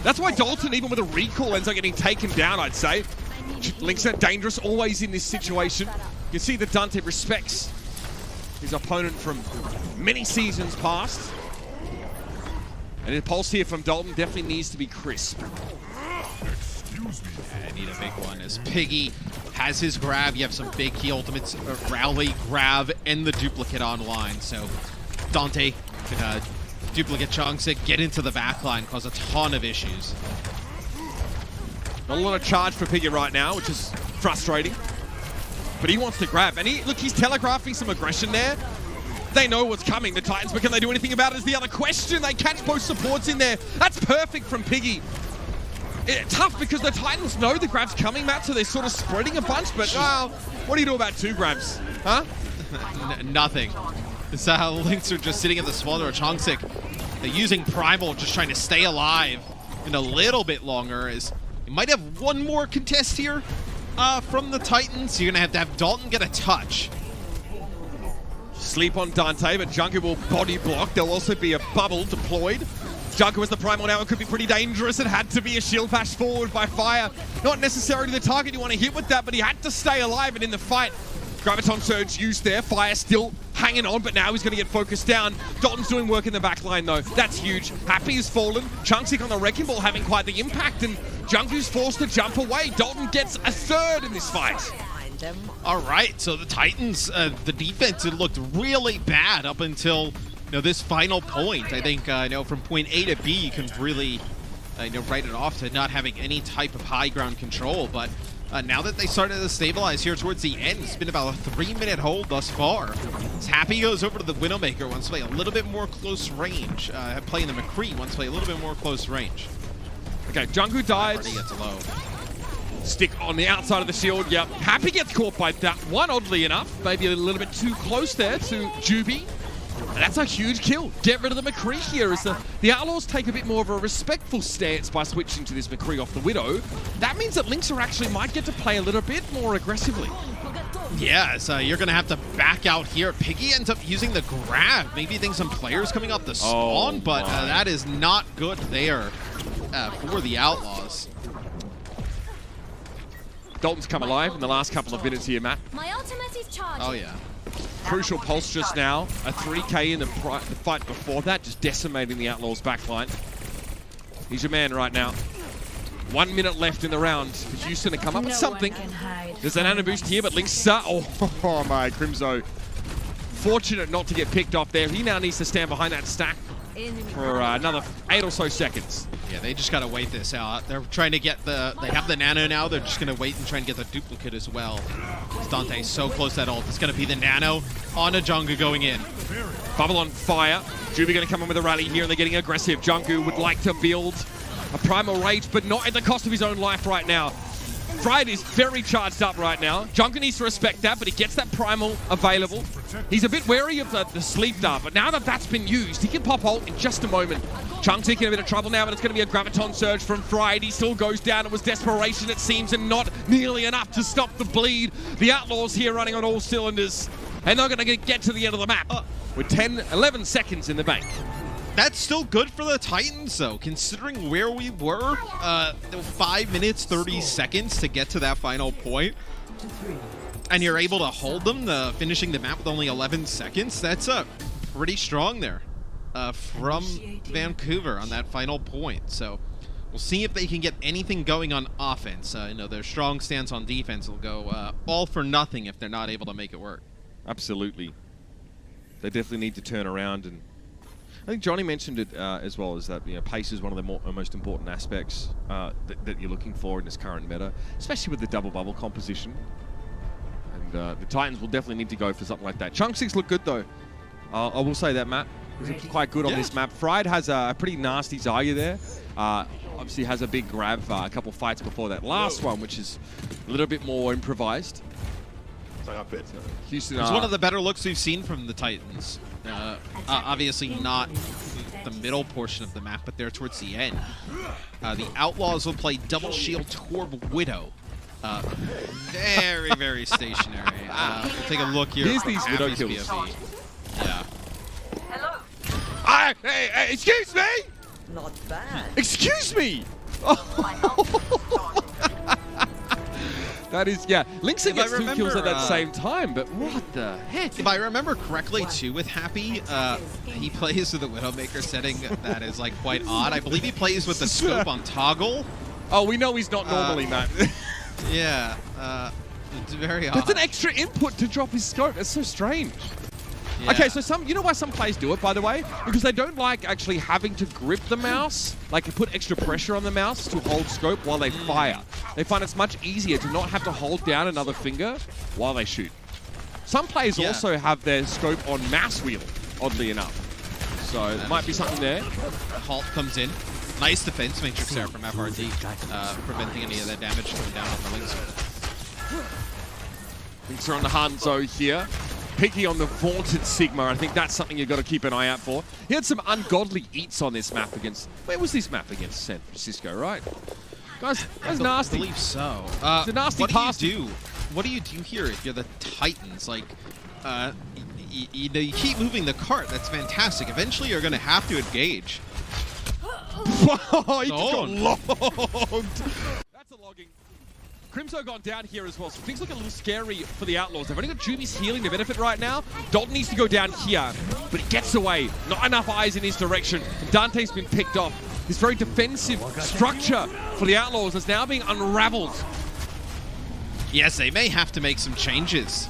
That's why Dalton, even with a recall, ends up getting taken down, I'd say. Linkser dangerous, always in this situation. You can see that Dante respects his opponent from many seasons past. And the pulse here from Dalton definitely needs to be crisp. I need a big one as Piggy has his grab. You have some big key ultimates, rally, grab, and the duplicate online. So Dante can duplicate chunks it, get into the backline, cause a ton of issues. Not a lot of charge for Piggy right now, which is frustrating. But he wants to grab. And he's telegraphing some aggression there. They know what's coming, the Titans, but can they do anything about it is the other question. They catch both supports in there. That's perfect from Piggy. Tough because the Titans know the grab's coming, Matt, so they're sort of spreading a bunch, but what do you do about 2 grabs? Huh? Nothing. It's Linkser just sitting at the smaller Chongsik. They're using Primal, just trying to stay alive in a little bit longer. As you might have one more contest here from the Titans. You're going to have Dalton get a touch. Sleep on Dante, but Junker will body block. There'll also be a bubble deployed. Junker was the primal now. It could be pretty dangerous. It had to be a shield bash forward by Fire. Not necessarily the target you want to hit with that, but he had to stay alive and in the fight. Graviton Surge used there. Fire still hanging on, but now he's going to get focused down. Dalton's doing work in the back line, though. That's huge. Happy has fallen. Chunksik on the Wrecking Ball having quite the impact, and Junku's forced to jump away. Dalton gets a third in this fight. All right, so the Titans, the defense, it looked really bad up until this final point. I think from point A to B, you can really write it off to not having any type of high ground control. But now that they started to stabilize here towards the end, it's been about a 3-minute hold thus far. As Happy goes over to the Widowmaker, wants to play a little bit more close range. Playing the McCree, wants to play a little bit more close range. Okay, Junku dies. He gets low. Stick on the outside of the shield. Yep. Happy gets caught by that one, oddly enough. Maybe a little bit too close there to Juby. And that's a huge kill. Get rid of the McCree here as the Outlaws take a bit more of a respectful stance by switching to this McCree off the Widow. That means that Linkser actually might get to play a little bit more aggressively. Yeah, so you're going to have to back out here. Piggy ends up using the grab. Maybe you think some players coming off the spawn, but that is not good there for the Outlaws. Dalton's come alive in the last couple of minutes here, Matt. My ultimate is charging. Oh, yeah. Crucial pulse just now. A 3K in the fight before that, just decimating the Outlaws' backline. He's your man right now. 1 minute left in the round for Houston to come up with something. There's an Ana boost here, but Linkser. Oh my, Crimzo. Fortunate not to get picked off there. He now needs to stand behind that stack for another 8 or so seconds. Yeah, they just got to wait this out. They're trying to get they have the Nano now. They're just going to wait and try and get the duplicate as well. Dante's so close to that ult. It's going to be the Nano on a Jungu going in. Bubble on fire. Juby going to come in with a rally here, and they're getting aggressive. Jungu would like to build a Primal Rage, but not at the cost of his own life right now. Fried is very charged up right now. Junker needs to respect that, but he gets that Primal available. He's a bit wary of the sleep dart, but now that that's been used, he can pop ult in just a moment. Chunk's in a bit of trouble now, but it's going to be a Graviton Surge from Fried. He still goes down. It was desperation, it seems, and not nearly enough to stop the bleed. The Outlaws here running on all cylinders, and they're going to get to the end of the map with 11 seconds in the bank. That's still good for the Titans, though, considering where we were. 5 minutes, 30 seconds to get to that final point. And you're able to hold them, finishing the map with only 11 seconds. That's pretty strong there from Vancouver on that final point. So we'll see if they can get anything going on offense. You know, their strong stance on defense will go all for nothing if they're not able to make it work. Absolutely. They definitely need to turn around, and I think Johnny mentioned it as well, is that pace is one of the most important aspects that you're looking for in this current meta, especially with the double bubble composition. And the Titans will definitely need to go for something like that. Chunksix look good though. I will say that, Matt. He's quite good on this map. Fried has a pretty nasty Zarya there. Obviously has a big grab a couple fights before that last one, which is a little bit more improvised. Houston, it's one of the better looks we've seen from the Titans. Obviously not the middle portion of the map, but there towards the end. The Outlaws will play Double Shield Torb Widow. Very, very stationary. We'll take a look here. Here's these Widow kills. Yeah. Hello. Hey, excuse me. Not bad. Excuse me. That is, yeah. Linksa gets 2 kills at that same time, but what the heck? If I remember correctly, too, with Happy, he plays with the Widowmaker setting that is, like, quite odd. I believe he plays with the scope on toggle. Oh, we know he's not normally, Matt. Yeah, it's very odd. That's an extra input to drop his scope. That's so strange. Yeah. Okay, so you know why some players do it, by the way? Because they don't like actually having to grip the mouse, like to put extra pressure on the mouse to hold scope while they fire. They find it's much easier to not have to hold down another finger while they shoot. Some players also have their scope on mouse wheel, oddly enough. So there might be something there. Halt comes in. Nice defense matrix there from FRD, preventing any of that damage coming down on the Linksa. Linksa on the Hanzo here. Picky on the vaunted Sigma. I think that's something you've got to keep an eye out for. He had some ungodly eats on this map against... Where was this map against? San Francisco, right? Guys, that's nasty. I believe so. It's a nasty pass. What do you do here if you're the Titans? Like, you keep moving the cart. That's fantastic. Eventually, you're going to have to engage. Whoa, he just got logged. That's a logging. Crimso gone down here as well, so things look a little scary for the Outlaws. They've only got Juby's healing to benefit right now. Dalton needs to go down here, but he gets away. Not enough eyes in his direction. And Dante's been picked off. This very defensive structure for the Outlaws is now being unraveled. Yes, they may have to make some changes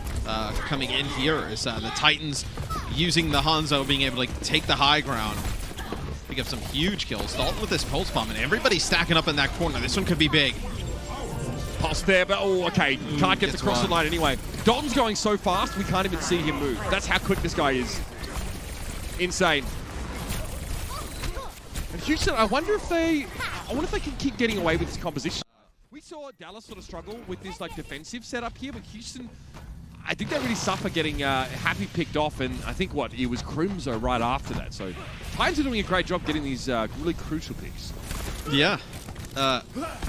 coming in here as the Titans using the Hanzo, being able to take the high ground. Pick up some huge kills. Dalton with this pulse bomb, and everybody's stacking up in that corner. This one could be big. Pulse there, but okay, can't get across the line anyway. Dalton's going so fast, we can't even see him move. That's how quick this guy is. Insane. And Houston, I wonder if they can keep getting away with this composition. We saw Dallas sort of struggle with this like defensive setup here, but Houston, I think they really suffer getting Happy picked off, and I think it was Crimso right after that. So Titans are doing a great job getting these really crucial picks. Yeah.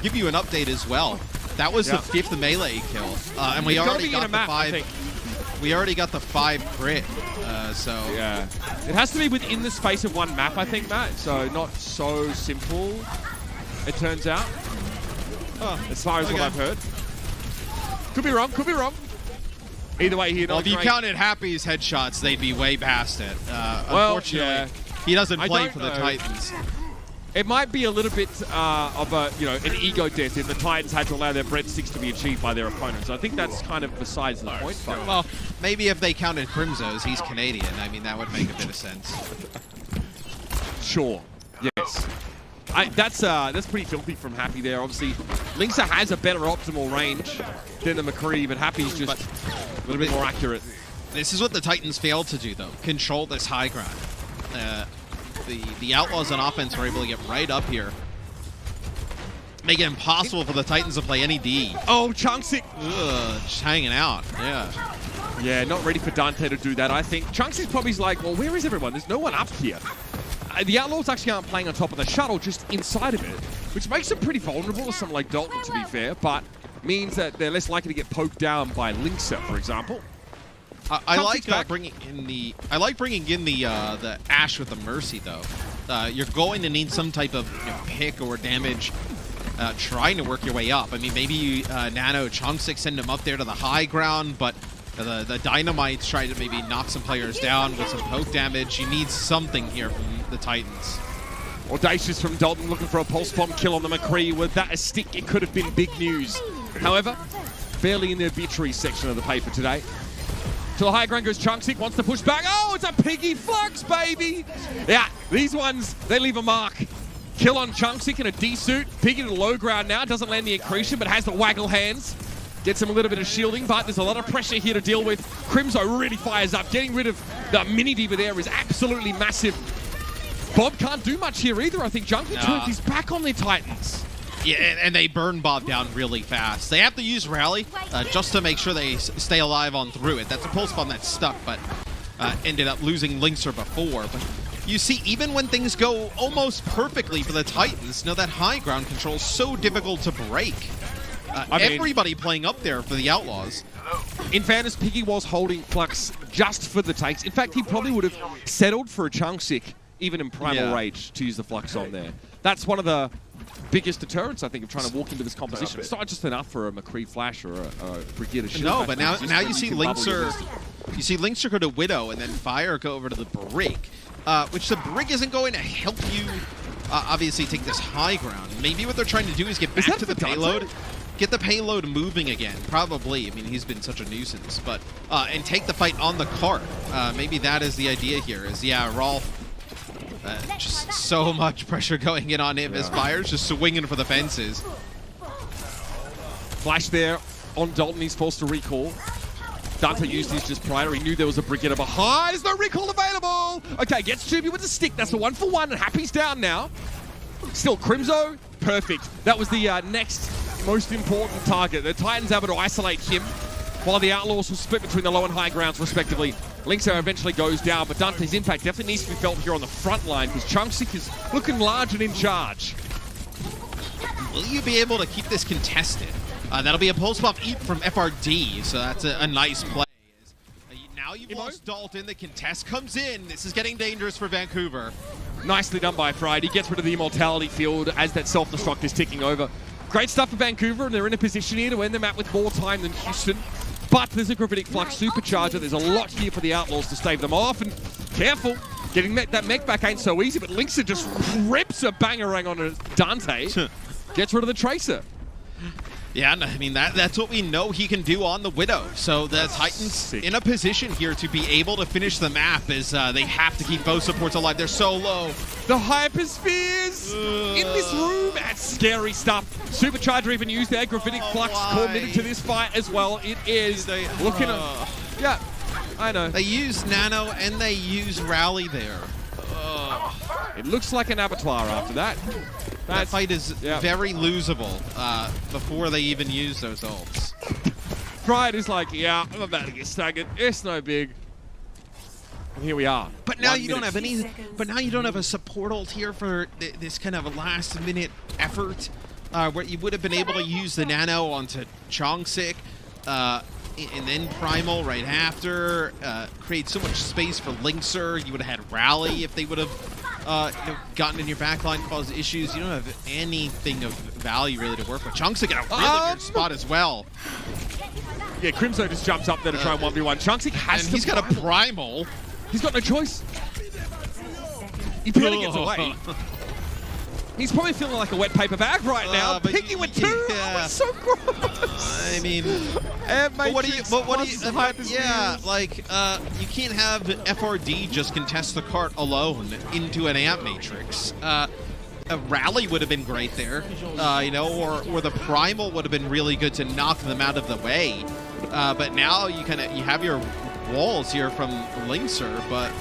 Give you an update as well. That was the 5th melee kill, and we already got the 5. We already got the 5 crit. So yeah, it has to be within the space of one map, I think, Matt. So not so simple. It turns out, as far as what I've heard. Could be wrong. Could be wrong. Either way, here. Well, if you counted Happy's headshots, they'd be way past it. Unfortunately, he doesn't play for the Titans. It might be a little bit of a, an ego death if the Titans had to allow their breadsticks to be achieved by their opponents. I think that's kind of besides the point. But well, maybe if they counted Crimso's, he's Canadian. I mean, that would make a bit of sense. Sure. Yes. That's pretty filthy from Happy there. Obviously, Linksa has a better optimal range than the McCree, but Happy's just a little bit more accurate. This is what the Titans failed to do, though. Control this high ground. The Outlaws on offense were able to get right up here. Make it impossible for the Titans to play any D. Oh, Chunksix! Just hanging out, yeah. Yeah, not ready for Dante to do that, I think. Chunksix probably like, well, where is everyone? There's no one up here. The Outlaws actually aren't playing on top of the shuttle, just inside of it, which makes them pretty vulnerable to someone like Dalton, to be fair, but means that they're less likely to get poked down by Linksa, for example. I like bringing in the Ash with the Mercy though. you're going to need some type of pick or damage trying to work your way up. I mean, maybe Nano, Chungsik send him up there to the high ground, but the Dynamites try to maybe knock some players down with some poke damage. You need something here from the Titans. Audacious from Dalton looking for a pulse bomb kill on the McCree. With that a stick, it could have been big news. However, fairly in the obituary section of the paper today. To the high ground goes Chungsik, wants to push back. Oh, it's a piggy flux, baby! Yeah, these ones, they leave a mark. Kill on Chungsik in a D-suit. Piggy to the low ground now, doesn't land the accretion, but has the waggle hands. Gets him a little bit of shielding, but there's a lot of pressure here to deal with. Crimzo really fires up. Getting rid of the mini diva there is absolutely massive. Bob can't do much here either. I think Junkie Truth is back on their Titans. Yeah, and they burn Bob down really fast. They have to use Rally just to make sure they stay alive on through it. That's a pulse bomb that's stuck, but ended up losing Linkser before. But you see, even when things go almost perfectly for the Titans, that high ground control is so difficult to break. Everybody playing up there for the Outlaws. In fairness, Piggy was holding Flux just for the takes. In fact, he probably would have settled for a Chungsik, even in Primal Rage, to use the Flux on there. That's one of the biggest deterrents, I think, of trying to walk into this composition. It's not just enough for a McCree Flash or a Brigida Shield. No, but now you see Linkser. You see Linkser go to Widow and then Fire go over to the Brig, which the Brig isn't going to help you obviously take this high ground. Maybe what they're trying to do is get back to the payload. Get the payload moving again, probably. I mean, he's been such a nuisance, but and take the fight on the cart. Maybe that is the idea here. Is Rolf. Just so much pressure going in on him as Fire's just swinging for the fences. Flash there on Dalton. He's forced to recall. Dante used his just prior. He knew there was a Brigida behind. There's no recall available. Okay, gets Tubi with the stick. That's the 1-for-1, and Happy's down now. Still Crimzo. Perfect. That was the next most important target. The Titans able to isolate him while the Outlaws will split between the low and high grounds, respectively. Linkser eventually goes down, but Dante's impact definitely needs to be felt here on the front line because Chungsik is looking large and in charge. Will you be able to keep this contested? That'll be a pulse buff eat from FRD, so that's a nice play. Now you've lost Dalton, the contest comes in. This is getting dangerous for Vancouver. Nicely done by Friday. Gets rid of the immortality field as that self-destruct is ticking over. Great stuff for Vancouver, and they're in a position here to end the map with more time than Houston. But there's a Gravitic Flux Supercharger. There's a lot here for the Outlaws to stave them off. And careful, getting that mech back ain't so easy, but Linkser just rips a bangerang on a Dante. Gets rid of the Tracer. Yeah, I mean, that's what we know he can do on the Widow. So the Titans in a position here to be able to finish the map as they have to keep both supports alive. They're so low. The Hyperspheres in this room. That's scary stuff. Supercharger even used there. Gravitic Flux committed to this fight as well. It is looking at... Yeah, I know. They use Nano and they use Rally there. It looks like an abattoir after that. That fight is very losable before they even use those ults. Pride is like, yeah, I'm about to get staggered. It's no big. And here we are. But now you don't have any. But now you don't have a support ult here for this kind of a last-minute effort, where you would have been able to use the Nano onto Chungsik, and then Primal right after. Create so much space for Linkser. You would have had Rally if they would have. Gotten in your backline, caused issues. You don't have anything of value really to work with. Chungsik in a really good spot as well. Yeah, Crimzo just jumps up there to try and 1v1. Chungsik has and he's got a primal. He's got no choice. He barely gets away. He's probably feeling like a wet paper bag right now. Piggy with two. Oh, it's so gross. I mean, what do you? Yeah, like you can't have FRD just contest the cart alone into an amp matrix. A Rally would have been great there, or the Primal would have been really good to knock them out of the way. But now you have your walls here from Linkser, but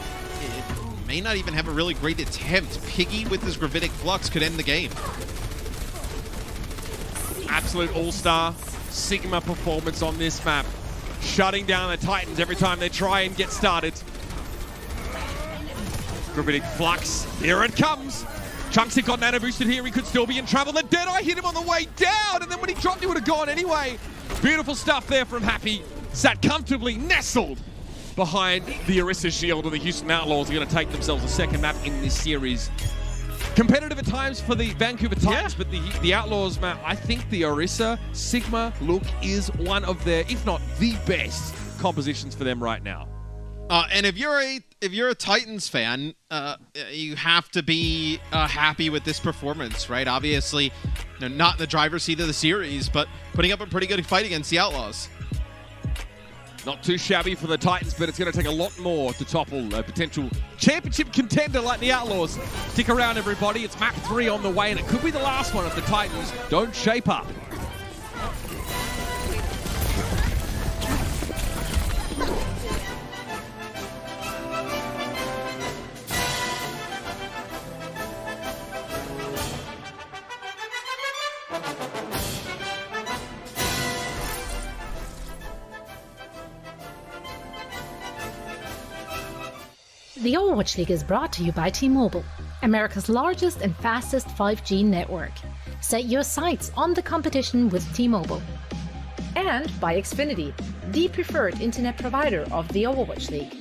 it may not even have a really great attempt. Piggy with his Gravitic Flux could end the game. Absolute all-star Sigma performance on this map. Shutting down the Titans every time they try and get started. Gravitic Flux, here it comes. Chungsik got nano boosted here, he could still be in trouble. The Deadeye hit him on the way down, and then when he dropped, he would have gone anyway. Beautiful stuff there from Happy. Sat comfortably nestled behind the Orisa Shield, or the Houston Outlaws are going to take themselves a second map in this series. Competitive at times for the Vancouver Titans, but the Outlaws, man, I think the Orisa Sigma look is one of their, if not the best, compositions for them right now. And if you're a Titans fan, you have to be happy with this performance, right? Obviously, not in the driver's seat of the series, but putting up a pretty good fight against the Outlaws. Not too shabby for the Titans, but it's going to take a lot more to topple a potential championship contender like the Outlaws. Stick around, everybody. It's map 3 on the way, and it could be the last one if the Titans don't shape up. The Overwatch League is brought to you by T-Mobile, America's largest and fastest 5G network. Set your sights on the competition with T-Mobile. And by Xfinity, the preferred internet provider of the Overwatch League.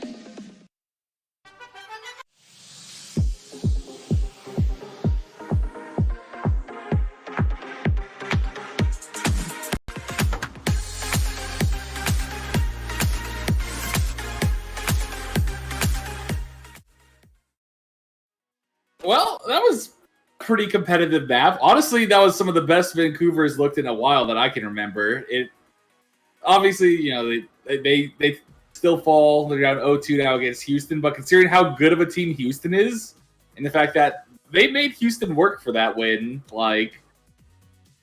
Well, that was pretty competitive map. Honestly, that was some of the best Vancouver's looked in a while that I can remember. It obviously, they still fall. They're down 0-2 now against Houston, but considering how good of a team Houston is, and the fact that they made Houston work for that win, like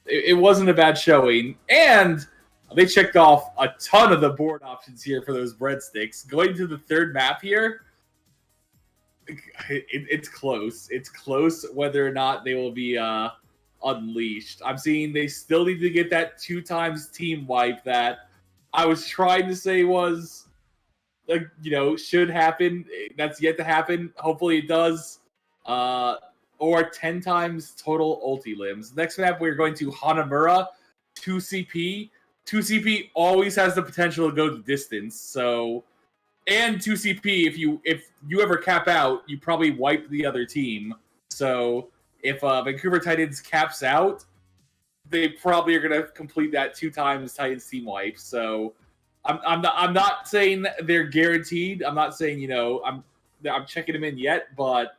it wasn't a bad showing. And they checked off a ton of the board options here for those breadsticks. Going to the third map here. It's close. It's close whether or not they will be unleashed. I'm seeing they still need to get that 2 times team wipe that I was trying to say was, should happen. That's yet to happen. Hopefully it does. Or 10 times total ulti limbs. Next map, we're going to Hanamura, 2CP. 2CP always has the potential to go the distance, so... And 2CP, if you ever cap out, you probably wipe the other team. So if Vancouver Titans caps out, they probably are going to complete that 2 times Titans team wipe. So I'm not saying they're guaranteed. I'm not saying I'm checking them in yet, but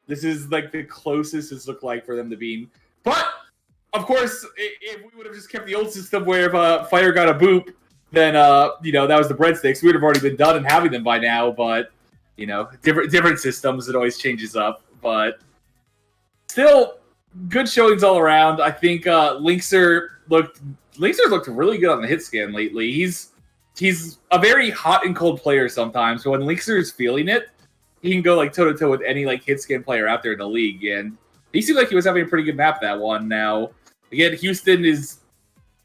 this is like the closest it's looked like for them to be. But of course, if we would have just kept the old system where if Fire got a boop, then that was the breadsticks. We would have already been done and having them by now, but different systems, it always changes up. But still, good showings all around. I think Linkser looked really good on the hit scan lately. He's a very hot and cold player sometimes, but when Linkser is feeling it, he can go like toe to toe with any like hit scan player out there in the league. And he seemed like he was having a pretty good map that one. Now, again, Houston is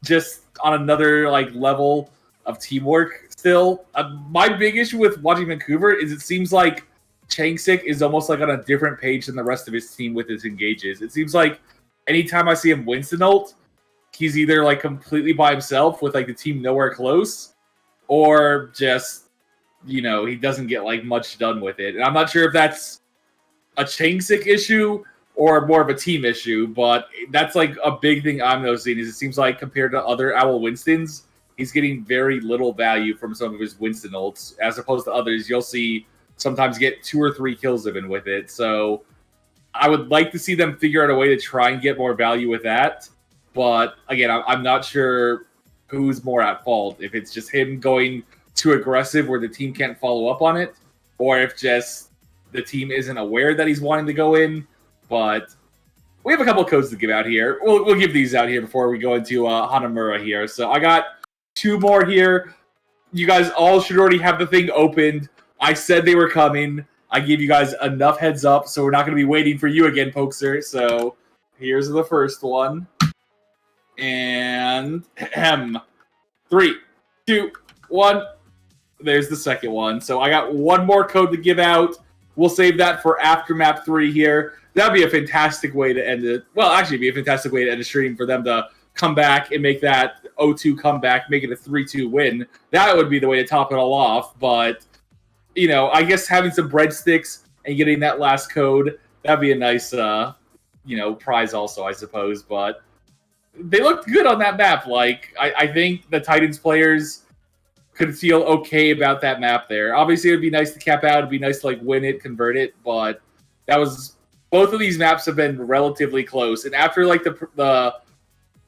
just on another like level of teamwork still. My big issue with watching Vancouver is it seems like Changsik is almost like on a different page than the rest of his team with his engages. It seems like anytime I see him Winston ult, he's either like completely by himself with like the team nowhere close, or just he doesn't get like much done with it. And I'm not sure if that's a Changsik issue or more of a team issue, but that's like a big thing I'm noticing is it seems like compared to other Owl Winstons, he's getting very little value from some of his Winston ults, as opposed to others you'll see sometimes get 2 or 3 kills even with it. So I would like to see them figure out a way to try and get more value with that. But again, I'm not sure who's more at fault. If it's just him going too aggressive where the team can't follow up on it, or if just the team isn't aware that he's wanting to go in. But we have a couple of codes to give out here. We'll give these out here before we go into Hanamura here. So I got 2 more here. You guys all should already have the thing opened. I said they were coming. I gave you guys enough heads up, so we're not going to be waiting for you again, Pokester. So here's the first one. And 3, 2, 1. There's the second one. So I got 1 more code to give out. We'll save that for after map 3 here. That'd be a fantastic way to end it. Well, actually, it'd be a fantastic way to end a stream for them to come back and make that 0-2 comeback, make it a 3-2 win. That would be the way to top it all off. But you know, I guess having some breadsticks and getting that last code, that'd be a nice, you know, prize also, I suppose. But they looked good on that map. Like, I think the Titans players could feel okay about that map there. Obviously, it would be nice to cap out. It'd be nice to, like, win it, convert it. But that was... Both of these maps have been relatively close. And after, like, the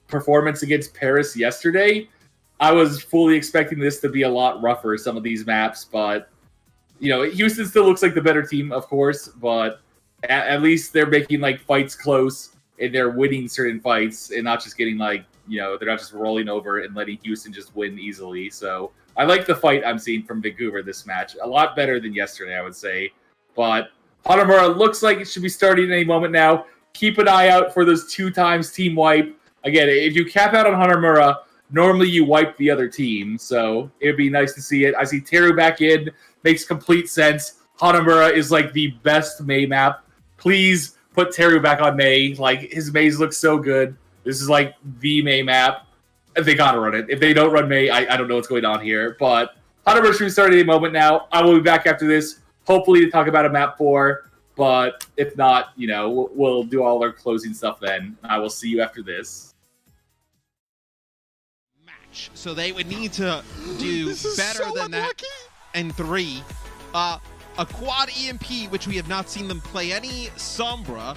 performance against Paris yesterday, I was fully expecting this to be a lot rougher, some of these maps. But, you know, Houston still looks like the better team, of course. But at least they're making, like, fights close. And they're winning certain fights and not just getting, like, you know, they're not just rolling over and letting Houston just win easily. So I like the fight I'm seeing from Vancouver this match. A lot better than yesterday, I would say. But Hanamura looks like it should be starting any moment now. Keep an eye out for those 2 times team wipe. Again, if you cap out on Hanamura, normally you wipe the other team. So it would be nice to see it. I see Teru back in. Makes complete sense. Hanamura is like the best Mei map. Please put Teru back on Mei. Like, his Meis look so good. This is like the Mei map. They gotta run it. If they don't run Mei, I don't know what's going on here. But Hanamura should be starting any moment now. I will be back after this, hopefully to talk about a map 4. But if not, you know, we'll do all our closing stuff then. I will see you after this. Match. So they would need to do better than that. And 3. A quad EMP, which we have not seen them play any Sombra,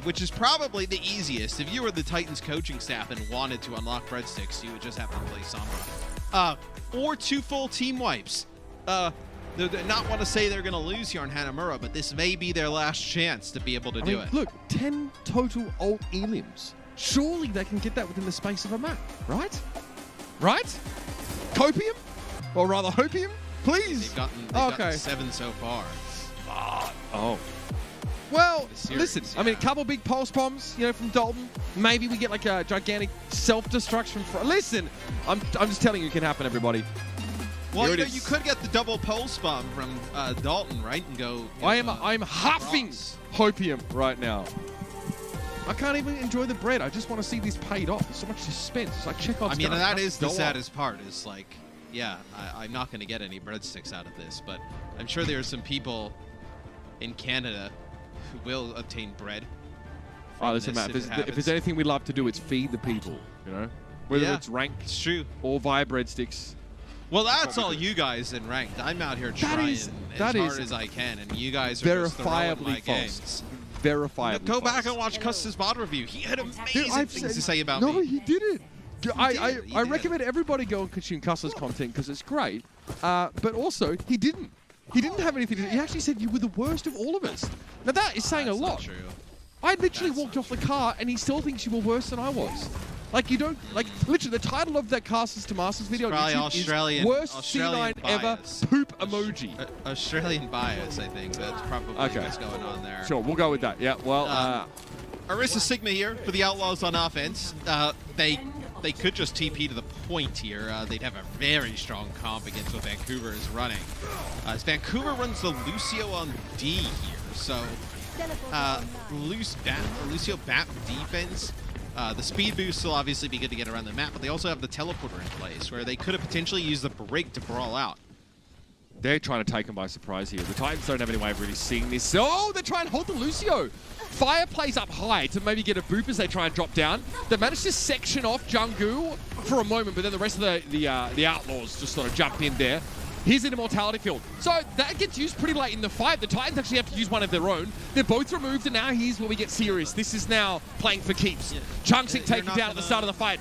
which is probably the easiest. If you were the Titans coaching staff and wanted to unlock breadsticks, you would just have to play Sombra. Or 2 full team wipes. They not want to say they're going to lose here on Hanamura, but this may be their last chance to be able to do it. Look, 10 total alt elims. Surely they can get that within the space of a map, right? Right? Copium? Or rather, hopium? Please. They've gotten 7 so far. Oh. Well, listen, I mean, a couple big pulse bombs, you know, from Dalton. Maybe we get like a gigantic self-destruction. Listen, I'm just telling you it can happen, everybody. Well, you know, you could get the double pulse bomb from Dalton, right? And go. I'm huffing hopium right now. I can't even enjoy the bread. I just want to see this paid off. There's so much suspense. It's like Chekhov's I mean, that is the saddest part. Is like, yeah, I'm not going to get any breadsticks out of this, but I'm sure there are some people in Canada who will obtain bread. Oh, listen, Matt. If there's anything we love to do, it's feed the people. You know, whether it's ranked, it's true, or via breadsticks. Well, that's all you guys in ranked. I'm out here trying as hard as I can, and you guys are verifiably just my false. games. Verifiably Go back and watch Cuss's VOD review. He had amazing things to say about me. No, he didn't. I recommend everybody go and consume Cuss's content because it's great. But also, he didn't. He didn't have anything to do. He actually said you were the worst of all of us. Now that is saying a lot. That's not true. I literally walked off the car and he still thinks you were worse than I was. Like, you don't, like, literally, the title of that Casters to Masters video on YouTube is Worst C9 Ever Poop Emoji. Australian bias, I think. That's probably what's going on there. Sure, we'll go with that. Yeah, well, Orisa Sigma here for the Outlaws on offense. They could just TP to the point here. They'd have a very strong comp against what Vancouver is running. As Vancouver runs the Lucio on D here, so Lucio BAP defense. The speed boost will obviously be good to get around the map, but they also have the teleporter in place, where they could have potentially used the brig to brawl out. They're trying to take them by surprise here. The Titans don't have any way of really seeing this. Oh, they're trying to hold the Lucio. Fire plays up high to maybe get a boop as they try and drop down. They managed to section off Junggu for a moment, but then the rest of the Outlaws just sort of jump in there. Here's an immortality field. So that gets used pretty late in the fight. The Titans actually have to use one of their own. They're both removed, and now here's where we get serious. This is now playing for keeps. Yeah. Chunksik taken down at the start of the fight.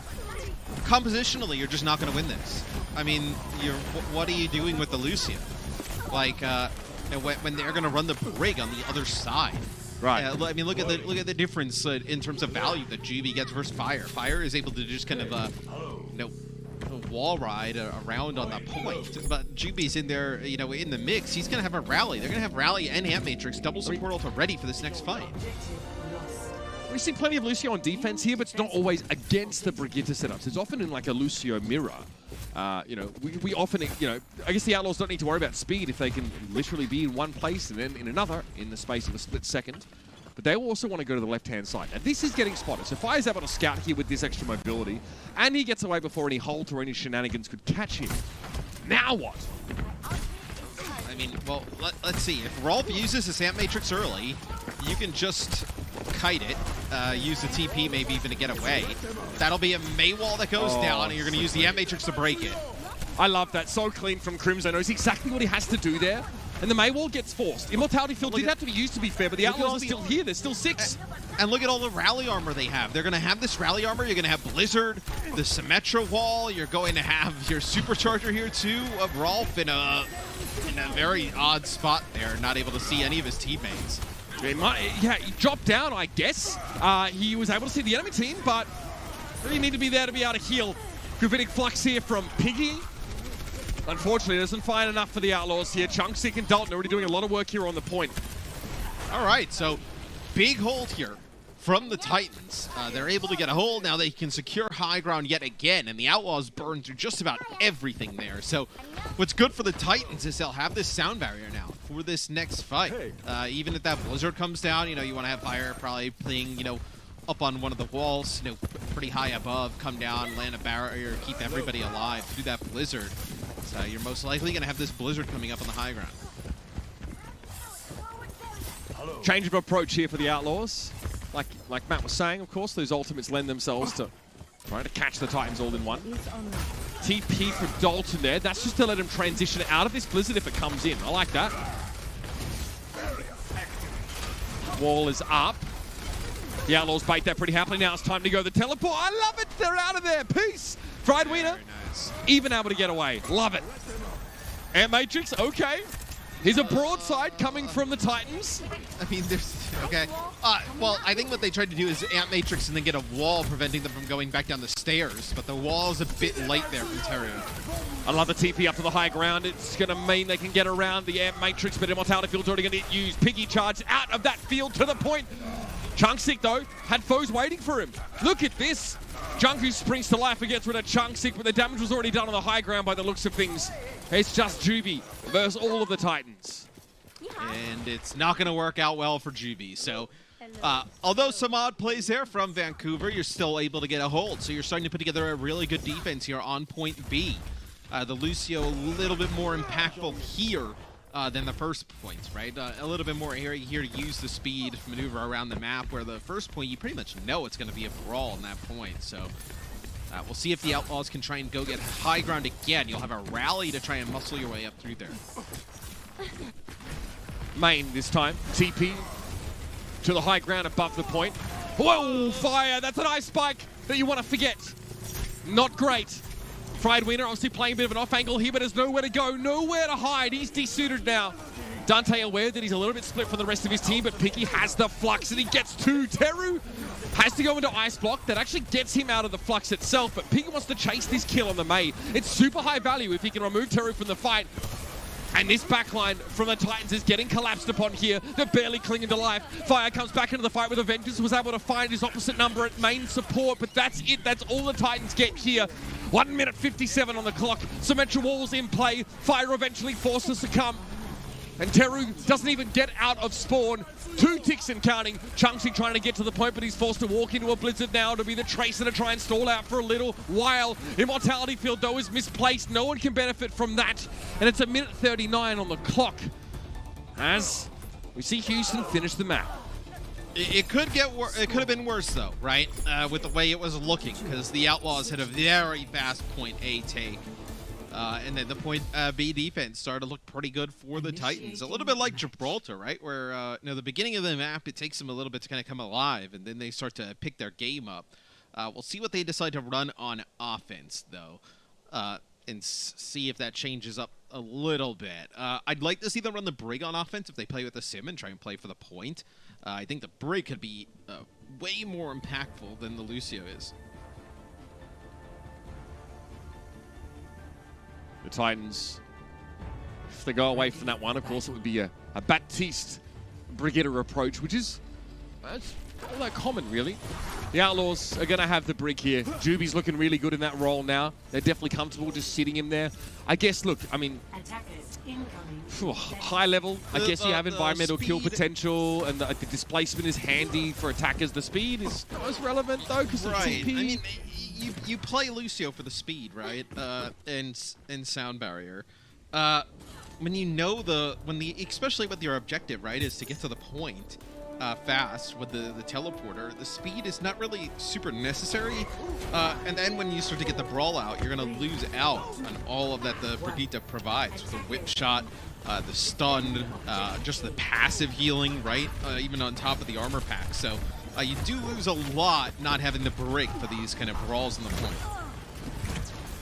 Compositionally, you're just not going to win this. I mean, what are you doing with the Lucio? Like, when they're going to run the brig on the other side. Right. I mean, look at the difference in terms of value that GB gets versus Fire. Fire is able to just kind of, wall ride around on the point, but Juby's in there, in the mix. He's gonna have a rally. They're gonna have rally and Amp Matrix double support ultra ready for this next fight. We see plenty of Lucio on defense here, but it's not always against the Brigitte setups. It's often in like a Lucio mirror. We often, I guess the Outlaws don't need to worry about speed if they can literally be in one place and then in another in the space of a split second. But they also want to go to the left-hand side. Now, this is getting spotted. So Fire's able to scout here with this extra mobility, and he gets away before any halt or any shenanigans could catch him. Now what? I mean, well, let's see. If Rolf uses his Amp Matrix early, you can just kite it, use the TP maybe even to get away. That'll be a Mei wall that goes down, and you're going to use the Amp Matrix to break it. I love that. So clean from Crimson. Knows exactly what he has to do there. And the Mei wall gets forced. Immortality Field did have to be used, to be fair, but the Outlaws are still here. There's still 6. And look at all the rally armor they have. They're going to have this rally armor. You're going to have Blizzard, the Symmetra wall. You're going to have your Supercharger here, too, of Rolf in a very odd spot there, not able to see any of his teammates. Yeah, he dropped down, I guess. He was able to see the enemy team, but really need to be there to be able to heal. Gravitic Flux here from Piggy. Unfortunately, doesn't find enough for the Outlaws here. Chunksick and Dalton already doing a lot of work here on the point. All right, so big hold here from the Titans. They're able to get a hold. Now they can secure high ground yet again, and the Outlaws burn through just about everything there. So what's good for the Titans is they'll have this sound barrier now for this next fight. Even if that Blizzard comes down, you want to have Fire probably playing, up on one of the walls, pretty high above, come down, land a barrier, keep everybody alive through that Blizzard. So you're most likely going to have this Blizzard coming up on the high ground. Change of approach here for the Outlaws. Like Matt was saying, of course, those ultimates lend themselves to trying to catch the Titans all in one. TP for Dalton there. That's just to let him transition out of this Blizzard if it comes in. I like that. Wall is up. The Outlaws bait that pretty happily. Now it's time to go the teleport. I love it. They're out of there. Peace. Fried Wiener. Nice. Even able to get away. Love it. Amp Matrix. Okay. Here's a broadside coming from the Titans. I mean, there's... Okay. Well, I think what they tried to do is Amp Matrix and then get a wall preventing them from going back down the stairs, but the wall is a bit late there from Terry. I love the TP up to the high ground. It's going to mean they can get around the Amp Matrix, but Immortality Field's already going to get used. Piggy charge out of that field to the point. Chunksick, though, had foes waiting for him. Look at this. Junku springs to life and gets rid of Chunksick, but the damage was already done on the high ground by the looks of things. It's just Juby versus all of the Titans. And it's not going to work out well for Juby. So, although some odd plays there from Vancouver, you're still able to get a hold. So you're starting to put together a really good defense here on point B. The Lucio a little bit more impactful here than the first point, right? A little bit more here to use the speed, maneuver around the map, where the first point, you pretty much know it's going to be a brawl in that point. So we'll see if the Outlaws can try and go get high ground again. You'll have a rally to try and muscle your way up through there. Main this time. TP to the high ground above the point. Whoa, fire! That's an ice spike that you want to forget. Not great. Fried Wiener obviously playing a bit of an off angle here, but there's nowhere to go, nowhere to hide. He's desuited now. Dante aware that he's a little bit split from the rest of his team, but Picky has the flux and he gets 2. Teru has to go into ice block. That actually gets him out of the flux itself, but Picky wants to chase this kill on the Mei. It's super high value if he can remove Teru from the fight. And this backline from the Titans is getting collapsed upon here. They're barely clinging to life. Fire comes back into the fight with Avengers, was able to find his opposite number at main support, but that's it. That's all the Titans get here. 1 minute 57 on the clock. Symmetra Wall's in play. Fire eventually forced to succumb. And Teru doesn't even get out of spawn. 2 ticks and counting. Chunksy trying to get to the point, but he's forced to walk into a Blizzard now to be the Tracer to try and stall out for a little while. Immortality Field, though, is misplaced. No one can benefit from that. And it's 1 minute 39 on the clock as we see Houston finish the map. It could get it could have been worse, though, right? With the way it was looking, because the Outlaws had a very fast point A take. And then the point B defense started to look pretty good for the Titans. A little bit like Gibraltar, right? Where, the beginning of the map, it takes them a little bit to kind of come alive, and then they start to pick their game up. We'll see what they decide to run on offense, though, and see if that changes up a little bit. I'd like to see them run the Brig on offense if they play with the Sim and try and play for the point. I think the Brig could be way more impactful than the Lucio is. The Titans, if they go away from that one, of course, it would be a Baptiste Brigitter approach, which is not common, really. The Outlaws are going to have the Brig here. Juby's looking really good in that role now. They're definitely comfortable just sitting him there. I guess, look, I mean, high level, I guess you have environmental kill potential, and the displacement is handy for attackers. The speed is most relevant, though, because of TP. I mean, you play Lucio for the speed, right? And sound barrier. when you know especially with your objective, right, is to get to the point fast with the teleporter, the speed is not really super necessary. And then when you start to get the brawl out, you're gonna lose out on all of that the Brigitte provides with the whip shot, the stun, just the passive healing, right? Even on top of the armor pack. So you do lose a lot not having the break for these kind of brawls in the point.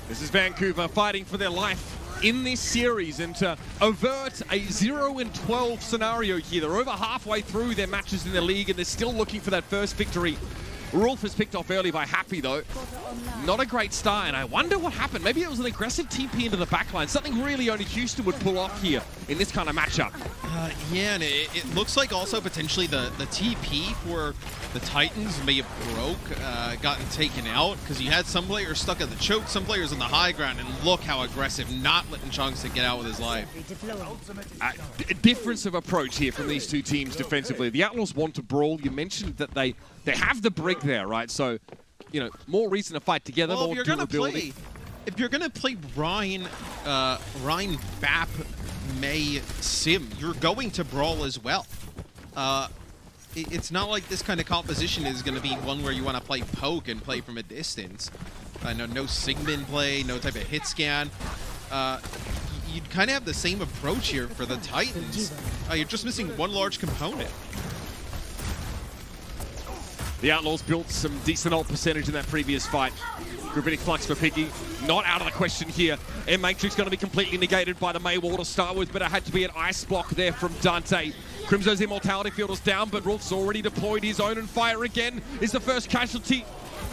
This is Vancouver fighting for their life in this series, and to avert a 0-12 scenario here. They're over halfway through their matches in the league, and they're still looking for that first victory. Rolf is picked off early by Happy, though. Not a great start, and I wonder what happened. Maybe it was an aggressive TP into the backline. Something really only Houston would pull off here in this kind of matchup. Yeah, and it looks like also potentially the TP for the Titans may have gotten taken out, because you had some players stuck at the choke, some players on the high ground, and look how aggressive, not letting Chunks get out with his life. A difference of approach here from these two teams defensively. The Outlaws want to brawl. You mentioned that they have the brick there, right? So, you know, more reason to fight together, well, more durability. If you're gonna play Ryan Bap, May, Sim, you're going to brawl as well. It's not like this kind of composition is going to be one where you want to play poke and play from a distance. No Sigmund play, no type of hit scan. You'd kind of have the same approach here for the Titans. You're just missing one large component. The Outlaws built some decent ult percentage in that previous fight. Gravitic Flux for Piggy, not out of the question here. And Matrix going to be completely negated by the Maywall to start with, but it had to be an ice block there from Dante. Crimso's Immortality Field is down, but Rolf's already deployed his own, and Fire again is the first casualty.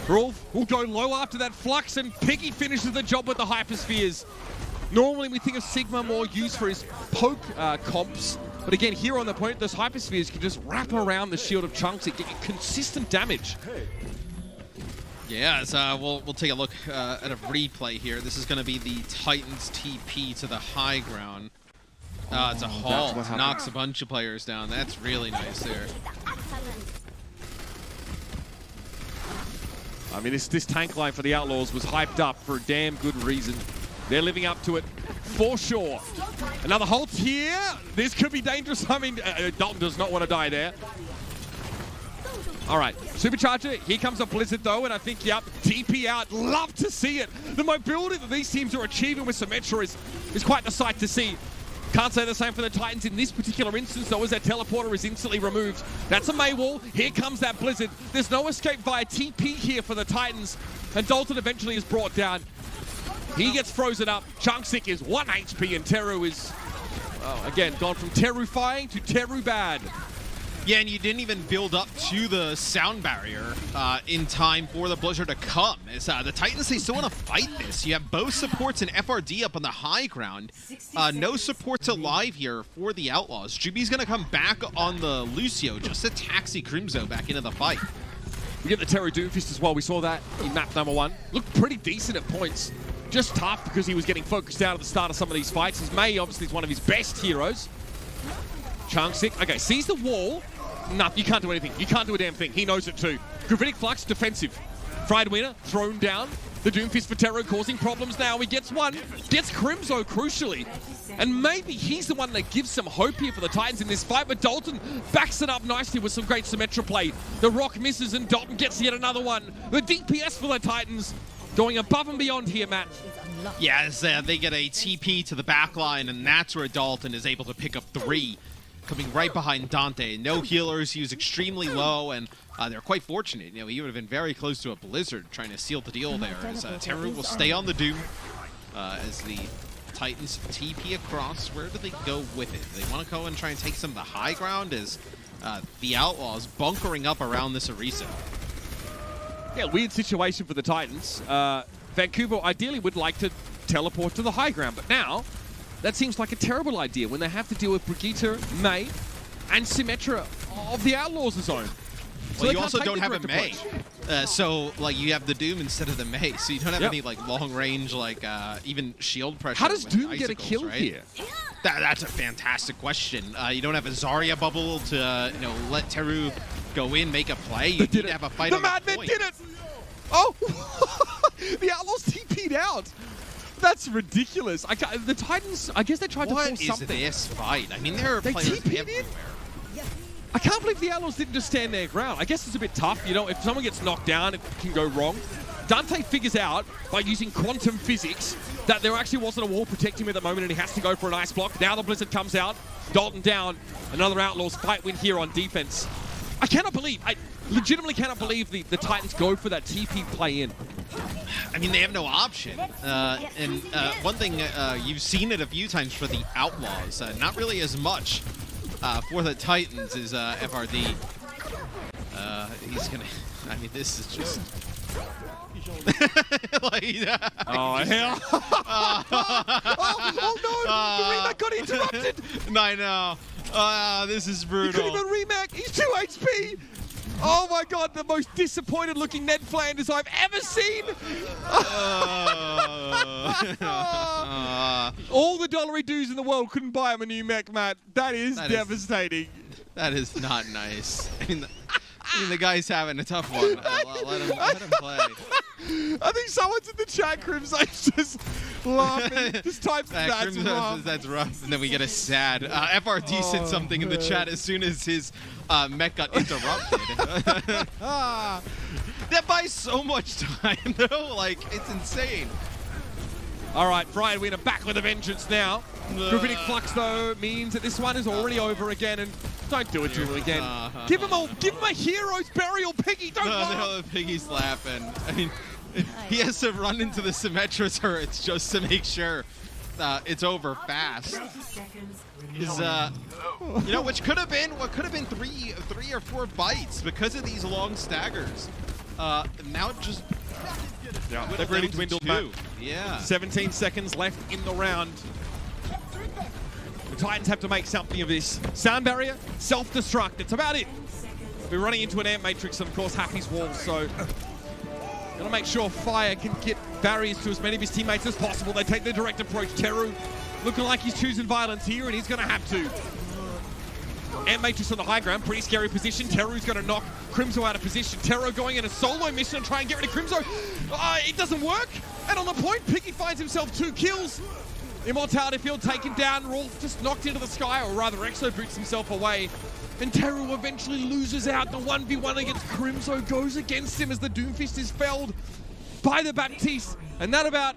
Rolf will go low after that Flux, and Piggy finishes the job with the Hyperspheres. Normally we think of Sigma more used for his poke comps, but again, here on the point, those Hyperspheres can just wrap around the shield of Chunks and get you consistent damage. Yeah, so we'll take a look at a replay here. This is going to be the Titans TP to the high ground. It's a haul. Knocks a bunch of players down. That's really nice there. I mean, this tank line for the Outlaws was hyped up for a damn good reason. They're living up to it for sure. Another halt here. This could be dangerous. I mean, Dalton does not want to die there. All right, Supercharger, here comes a Blizzard though, and I think, yep, TP out, love to see it. The mobility that these teams are achieving with Symmetra is quite the sight to see. Can't say the same for the Titans in this particular instance though, as their teleporter is instantly removed. That's a Maywall, here comes that Blizzard. There's no escape via TP here for the Titans, and Dalton eventually is brought down. He gets frozen up, Chunksick is 1 HP, and Teru is, again, gone from terrifying to Teru bad. Yeah, and you didn't even build up to the sound barrier in time for the Blizzard to come. As the Titans, they still want to fight this. You have both supports and FRD up on the high ground. No supports alive here for the Outlaws. Juby's going to come back on the Lucio just to taxi Crimzo back into the fight. We get the Terror Doomfist as well. We saw that in map number 1. Looked pretty decent at points. Just tough because he was getting focused out at the start of some of these fights. As May obviously is one of his best heroes. Chunksick, okay, sees the wall. No, you can't do anything. You can't do a damn thing. He knows it too. Gravitic Flux, defensive. Fried Winner, thrown down. The Doomfist for Terror causing problems now. He gets one. Gets Crimzo, crucially. And maybe he's the one that gives some hope here for the Titans in this fight, but Dalton backs it up nicely with some great Symmetra play. The Rock misses and Dalton gets yet another one. The DPS for the Titans going above and beyond here, Matt. Yes, they get a TP to the back line, and that's where Dalton is able to pick up 3. Coming right behind Dante. No healers, he was extremely low, and they're quite fortunate. You know, he would have been very close to a Blizzard trying to seal the deal there, as Teru will stay on the Doom as the Titans TP across. Where do they go with it? They want to go and try and take some of the high ground as the Outlaws bunkering up around this Orisa. Yeah, weird situation for the Titans. Vancouver ideally would like to teleport to the high ground, but now that seems like a terrible idea when they have to deal with Brigitte, May, and Symmetra of the Outlaws' zone. So well, you also don't have a May. So, like, you have the Doom instead of the May, so you don't have any, like, long-range, like, even shield pressure. How does Doom get a kill here? That's a fantastic question. You don't have a Zarya bubble to, you know, let Teru go in, make a play. You need to have a fight on the point. Madman did it! Oh! The Outlaws TP'd out! That's ridiculous. The Titans, I guess they tried to force something. What is this fight? I mean, there are players everywhere. I can't believe the Outlaws didn't just stand their ground. I guess it's a bit tough. You know, if someone gets knocked down, it can go wrong. Dante figures out, by using quantum physics, that there actually wasn't a wall protecting him at the moment, and he has to go for an ice block. Now the Blizzard comes out. Dalton down. Another Outlaws fight win here on defense. I legitimately cannot believe the Titans go for that TP play in. I mean, they have no option. One thing, you've seen it a few times for the Outlaws. Not really as much for the Titans is FRD. He's going to... I mean, this is just... Oh, hell. Oh, no! The remake got interrupted! I know. This is brutal. He couldn't even remake. He's 2 HP! Oh my god, the most disappointed looking Ned Flanders I've ever seen! All the dollary dues in the world couldn't buy him a new mech, Matt. That is devastating. That is not nice. I mean, the guy's having a tough one. Let him play. I think someone's in the chat, Crimzo's just laughing. Just types that's rough. That's rough. And then we get a sad. FRD said something in the chat as soon as his mech got interrupted. That buys so much time, though. Like, it's insane. All right, Brian Wiener back with a vengeance now. Gravitic Flux, though, means that this one is already over again, and don't do it to him again. Give him a hero's burial, Piggy. Don't No, Piggy's laughing. I mean, he has to run into the Symmetra turrets just to make sure it's over fast. You know, what could have been three or four bites because of these long staggers. Now it just... Yeah, they've really dwindled back. Yeah. 17 seconds left in the round. The Titans have to make something of this. Sound barrier, self-destruct. It's about it. We're running into an air matrix and, of course, Happy's wall, so... Gotta make sure Fire can get barriers to as many of his teammates as possible. They take the direct approach. Teru looking like he's choosing violence here, and he's gonna have to. Air Matrix on the high ground, pretty scary position. Teru's going to knock Crimzo out of position. Teru going in a solo mission to try and get rid of Crimzo. It doesn't work. And on the point, Piggy finds himself 2 kills. Immortality Field taken down. Rolf just knocked into the sky, or rather Exo boots himself away. And Teru eventually loses out. The 1v1 against Crimzo goes against him as the Doomfist is felled by the Baptiste. And that about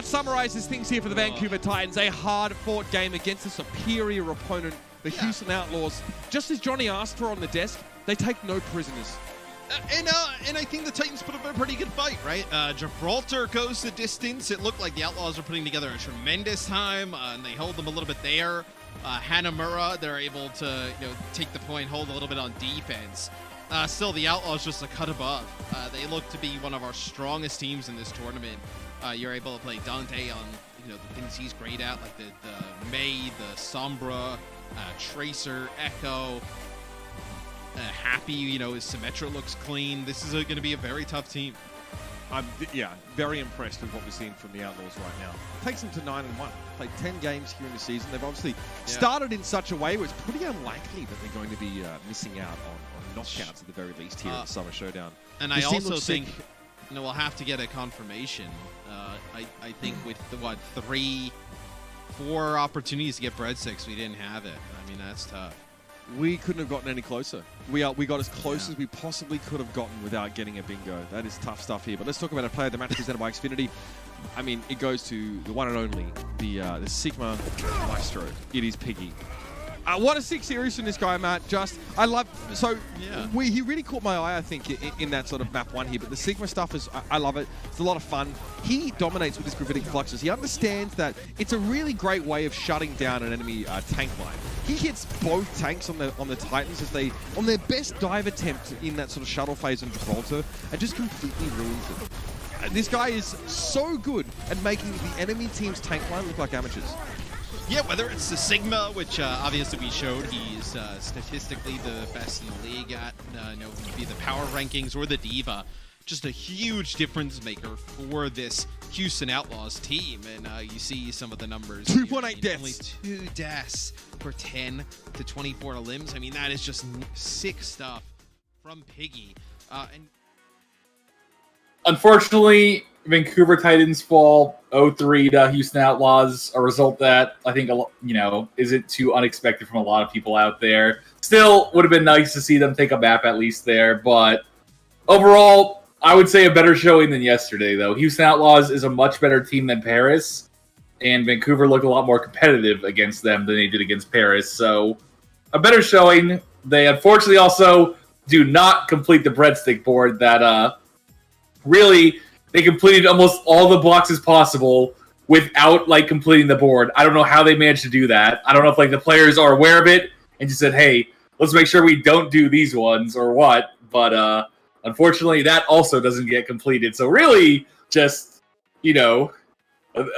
summarizes things here for the Vancouver Titans. A hard-fought game against a superior opponent. The Houston Outlaws, just as Johnny asked for on the desk, they take no prisoners. And I think the Titans put up a pretty good fight, right? Gibraltar goes the distance. It looked like the Outlaws were putting together a tremendous time, and they hold them a little bit there. Hanamura, they're able to take the point, hold a little bit on defense. Still, the Outlaws just a cut above. They look to be one of our strongest teams in this tournament. You're able to play Dante on the things he's great at, like the May, the Sombra, Tracer, Echo, Happy, his Symmetra looks clean. This is going to be a very tough team. I'm very impressed with what we're seeing from the Outlaws right now. Takes them to 9-1. Played 10 games here in the season. They've obviously started in such a way where it's pretty unlikely that they're going to be missing out on knockouts at the very least here at the Summer Showdown. And I also think we'll have to get a confirmation. I think with the 4 opportunities to get breadsticks, we didn't have it. I mean, that's tough. We couldn't have gotten any closer. We got as close as we possibly could have gotten without getting a bingo. That is tough stuff here. But let's talk about a player of the match presented by Xfinity. I mean, it goes to the one and only, the Sigma Maestro. It is Piggy. What a sick series from this guy, Matt. He really caught my eye, I think, in that sort of map 1 here. But the Sigma stuff I love it. It's a lot of fun. He dominates with his gravitic fluxes. He understands that it's a really great way of shutting down an enemy tank line. He hits both tanks on the Titans as they on their best dive attempt in that sort of shuttle phase on Gibraltar, and just completely ruins it. This guy is so good at making the enemy team's tank line look like amateurs. Yeah, whether it's the Sigma, which obviously we showed he's statistically the best in the league at, be the power rankings, or the Diva, just a huge difference maker for this Houston Outlaws team. And you see some of the numbers. 2.8 deaths. Only 2 deaths for 10 to 24 limbs. I mean, that is just sick stuff from Piggy. And unfortunately, Vancouver Titans fall 0-3 to Houston Outlaws, a result that I think, isn't too unexpected from a lot of people out there. Still, would have been nice to see them take a map at least there, but overall, I would say a better showing than yesterday, though. Houston Outlaws is a much better team than Paris, and Vancouver looked a lot more competitive against them than they did against Paris, so a better showing. They unfortunately also do not complete the breadstick board that really they completed almost all the boxes possible without completing the board. I don't know how they managed to do that. I don't know if the players are aware of it and just said, hey, let's make sure we don't do these ones or what. But unfortunately, that also doesn't get completed. So really just, the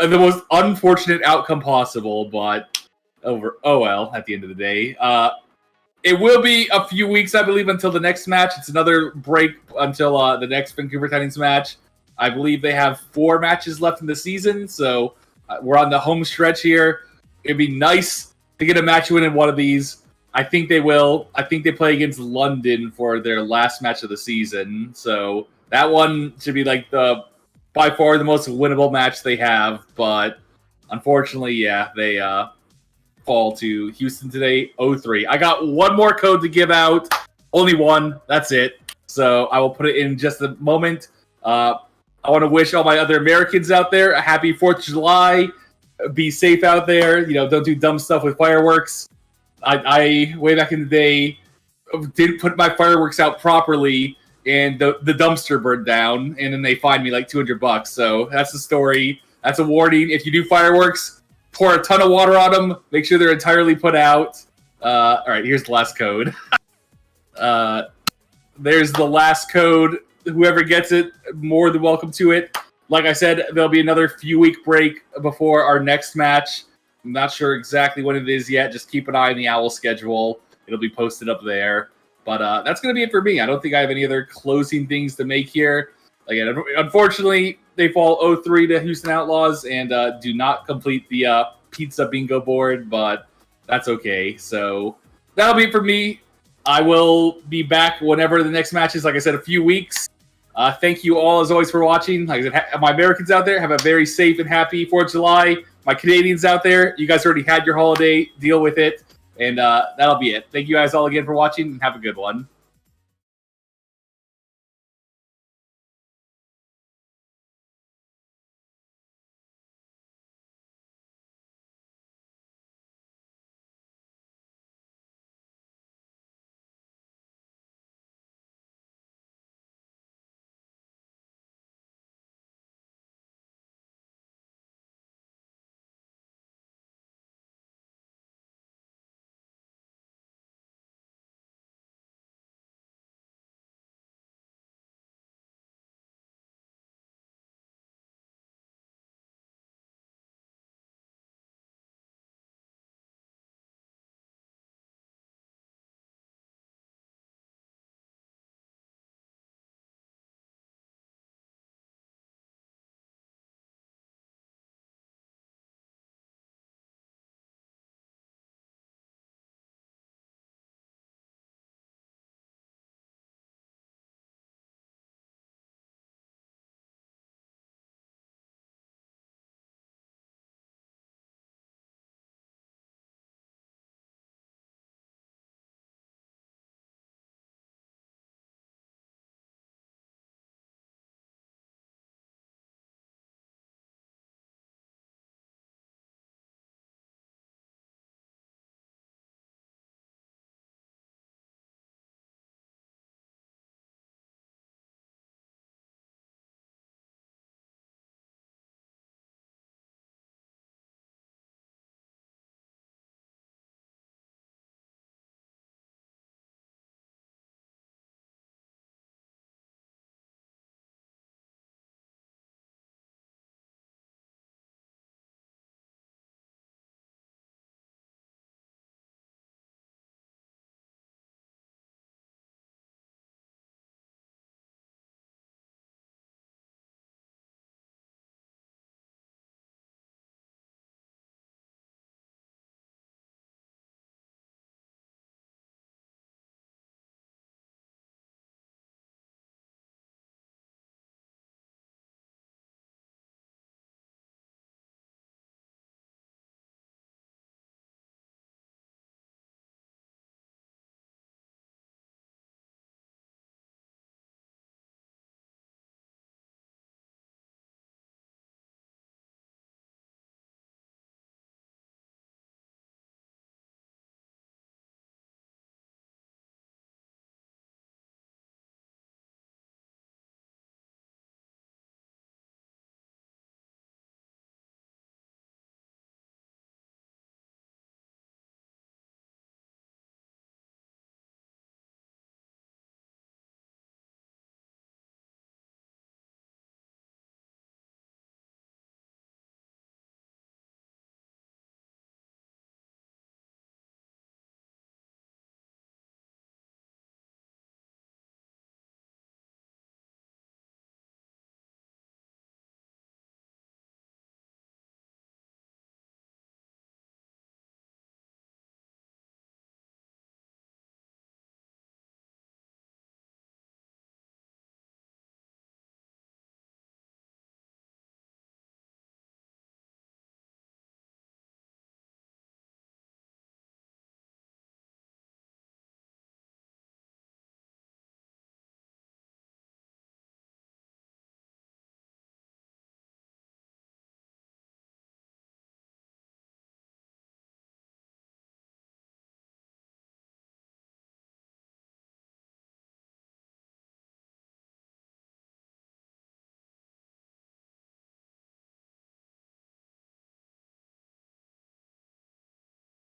most unfortunate outcome possible, but oh well, at the end of the day. It will be a few weeks, I believe, until the next match. It's another break until the next Vancouver Titans match. I believe they have 4 matches left in the season, so we're on the home stretch here. It'd be nice to get a match win in one of these. I think they will. I think they play against London for their last match of the season, so that one should be by far the most winnable match they have, but unfortunately, yeah, they fall to Houston today, 0-3. I got one more code to give out. Only one. That's it. So I will put it in just a moment. I want to wish all my other Americans out there a happy 4th of July. Be safe out there. Don't do dumb stuff with fireworks. I way back in the day, didn't put my fireworks out properly, and the dumpster burned down, and then they fined me $200. So that's the story. That's a warning. If you do fireworks, pour a ton of water on them. Make sure they're entirely put out. All right, here's the last code. There's the last code. Whoever gets it, more than welcome to it. Like I said, there'll be another few-week break before our next match. I'm not sure exactly when it is yet. Just keep an eye on the OWL schedule. It'll be posted up there. But that's going to be it for me. I don't think I have any other closing things to make here. Again, unfortunately, they fall 0-3 to Houston Outlaws and do not complete the pizza bingo board, but that's okay. So that'll be it for me. I will be back whenever the next match is. Like I said, a few weeks. Thank you all, as always, for watching. Like I said, my Americans out there, have a very safe and happy 4th of July. My Canadians out there, you guys already had your holiday. Deal with it. And that'll be it. Thank you guys all again for watching, and have a good one.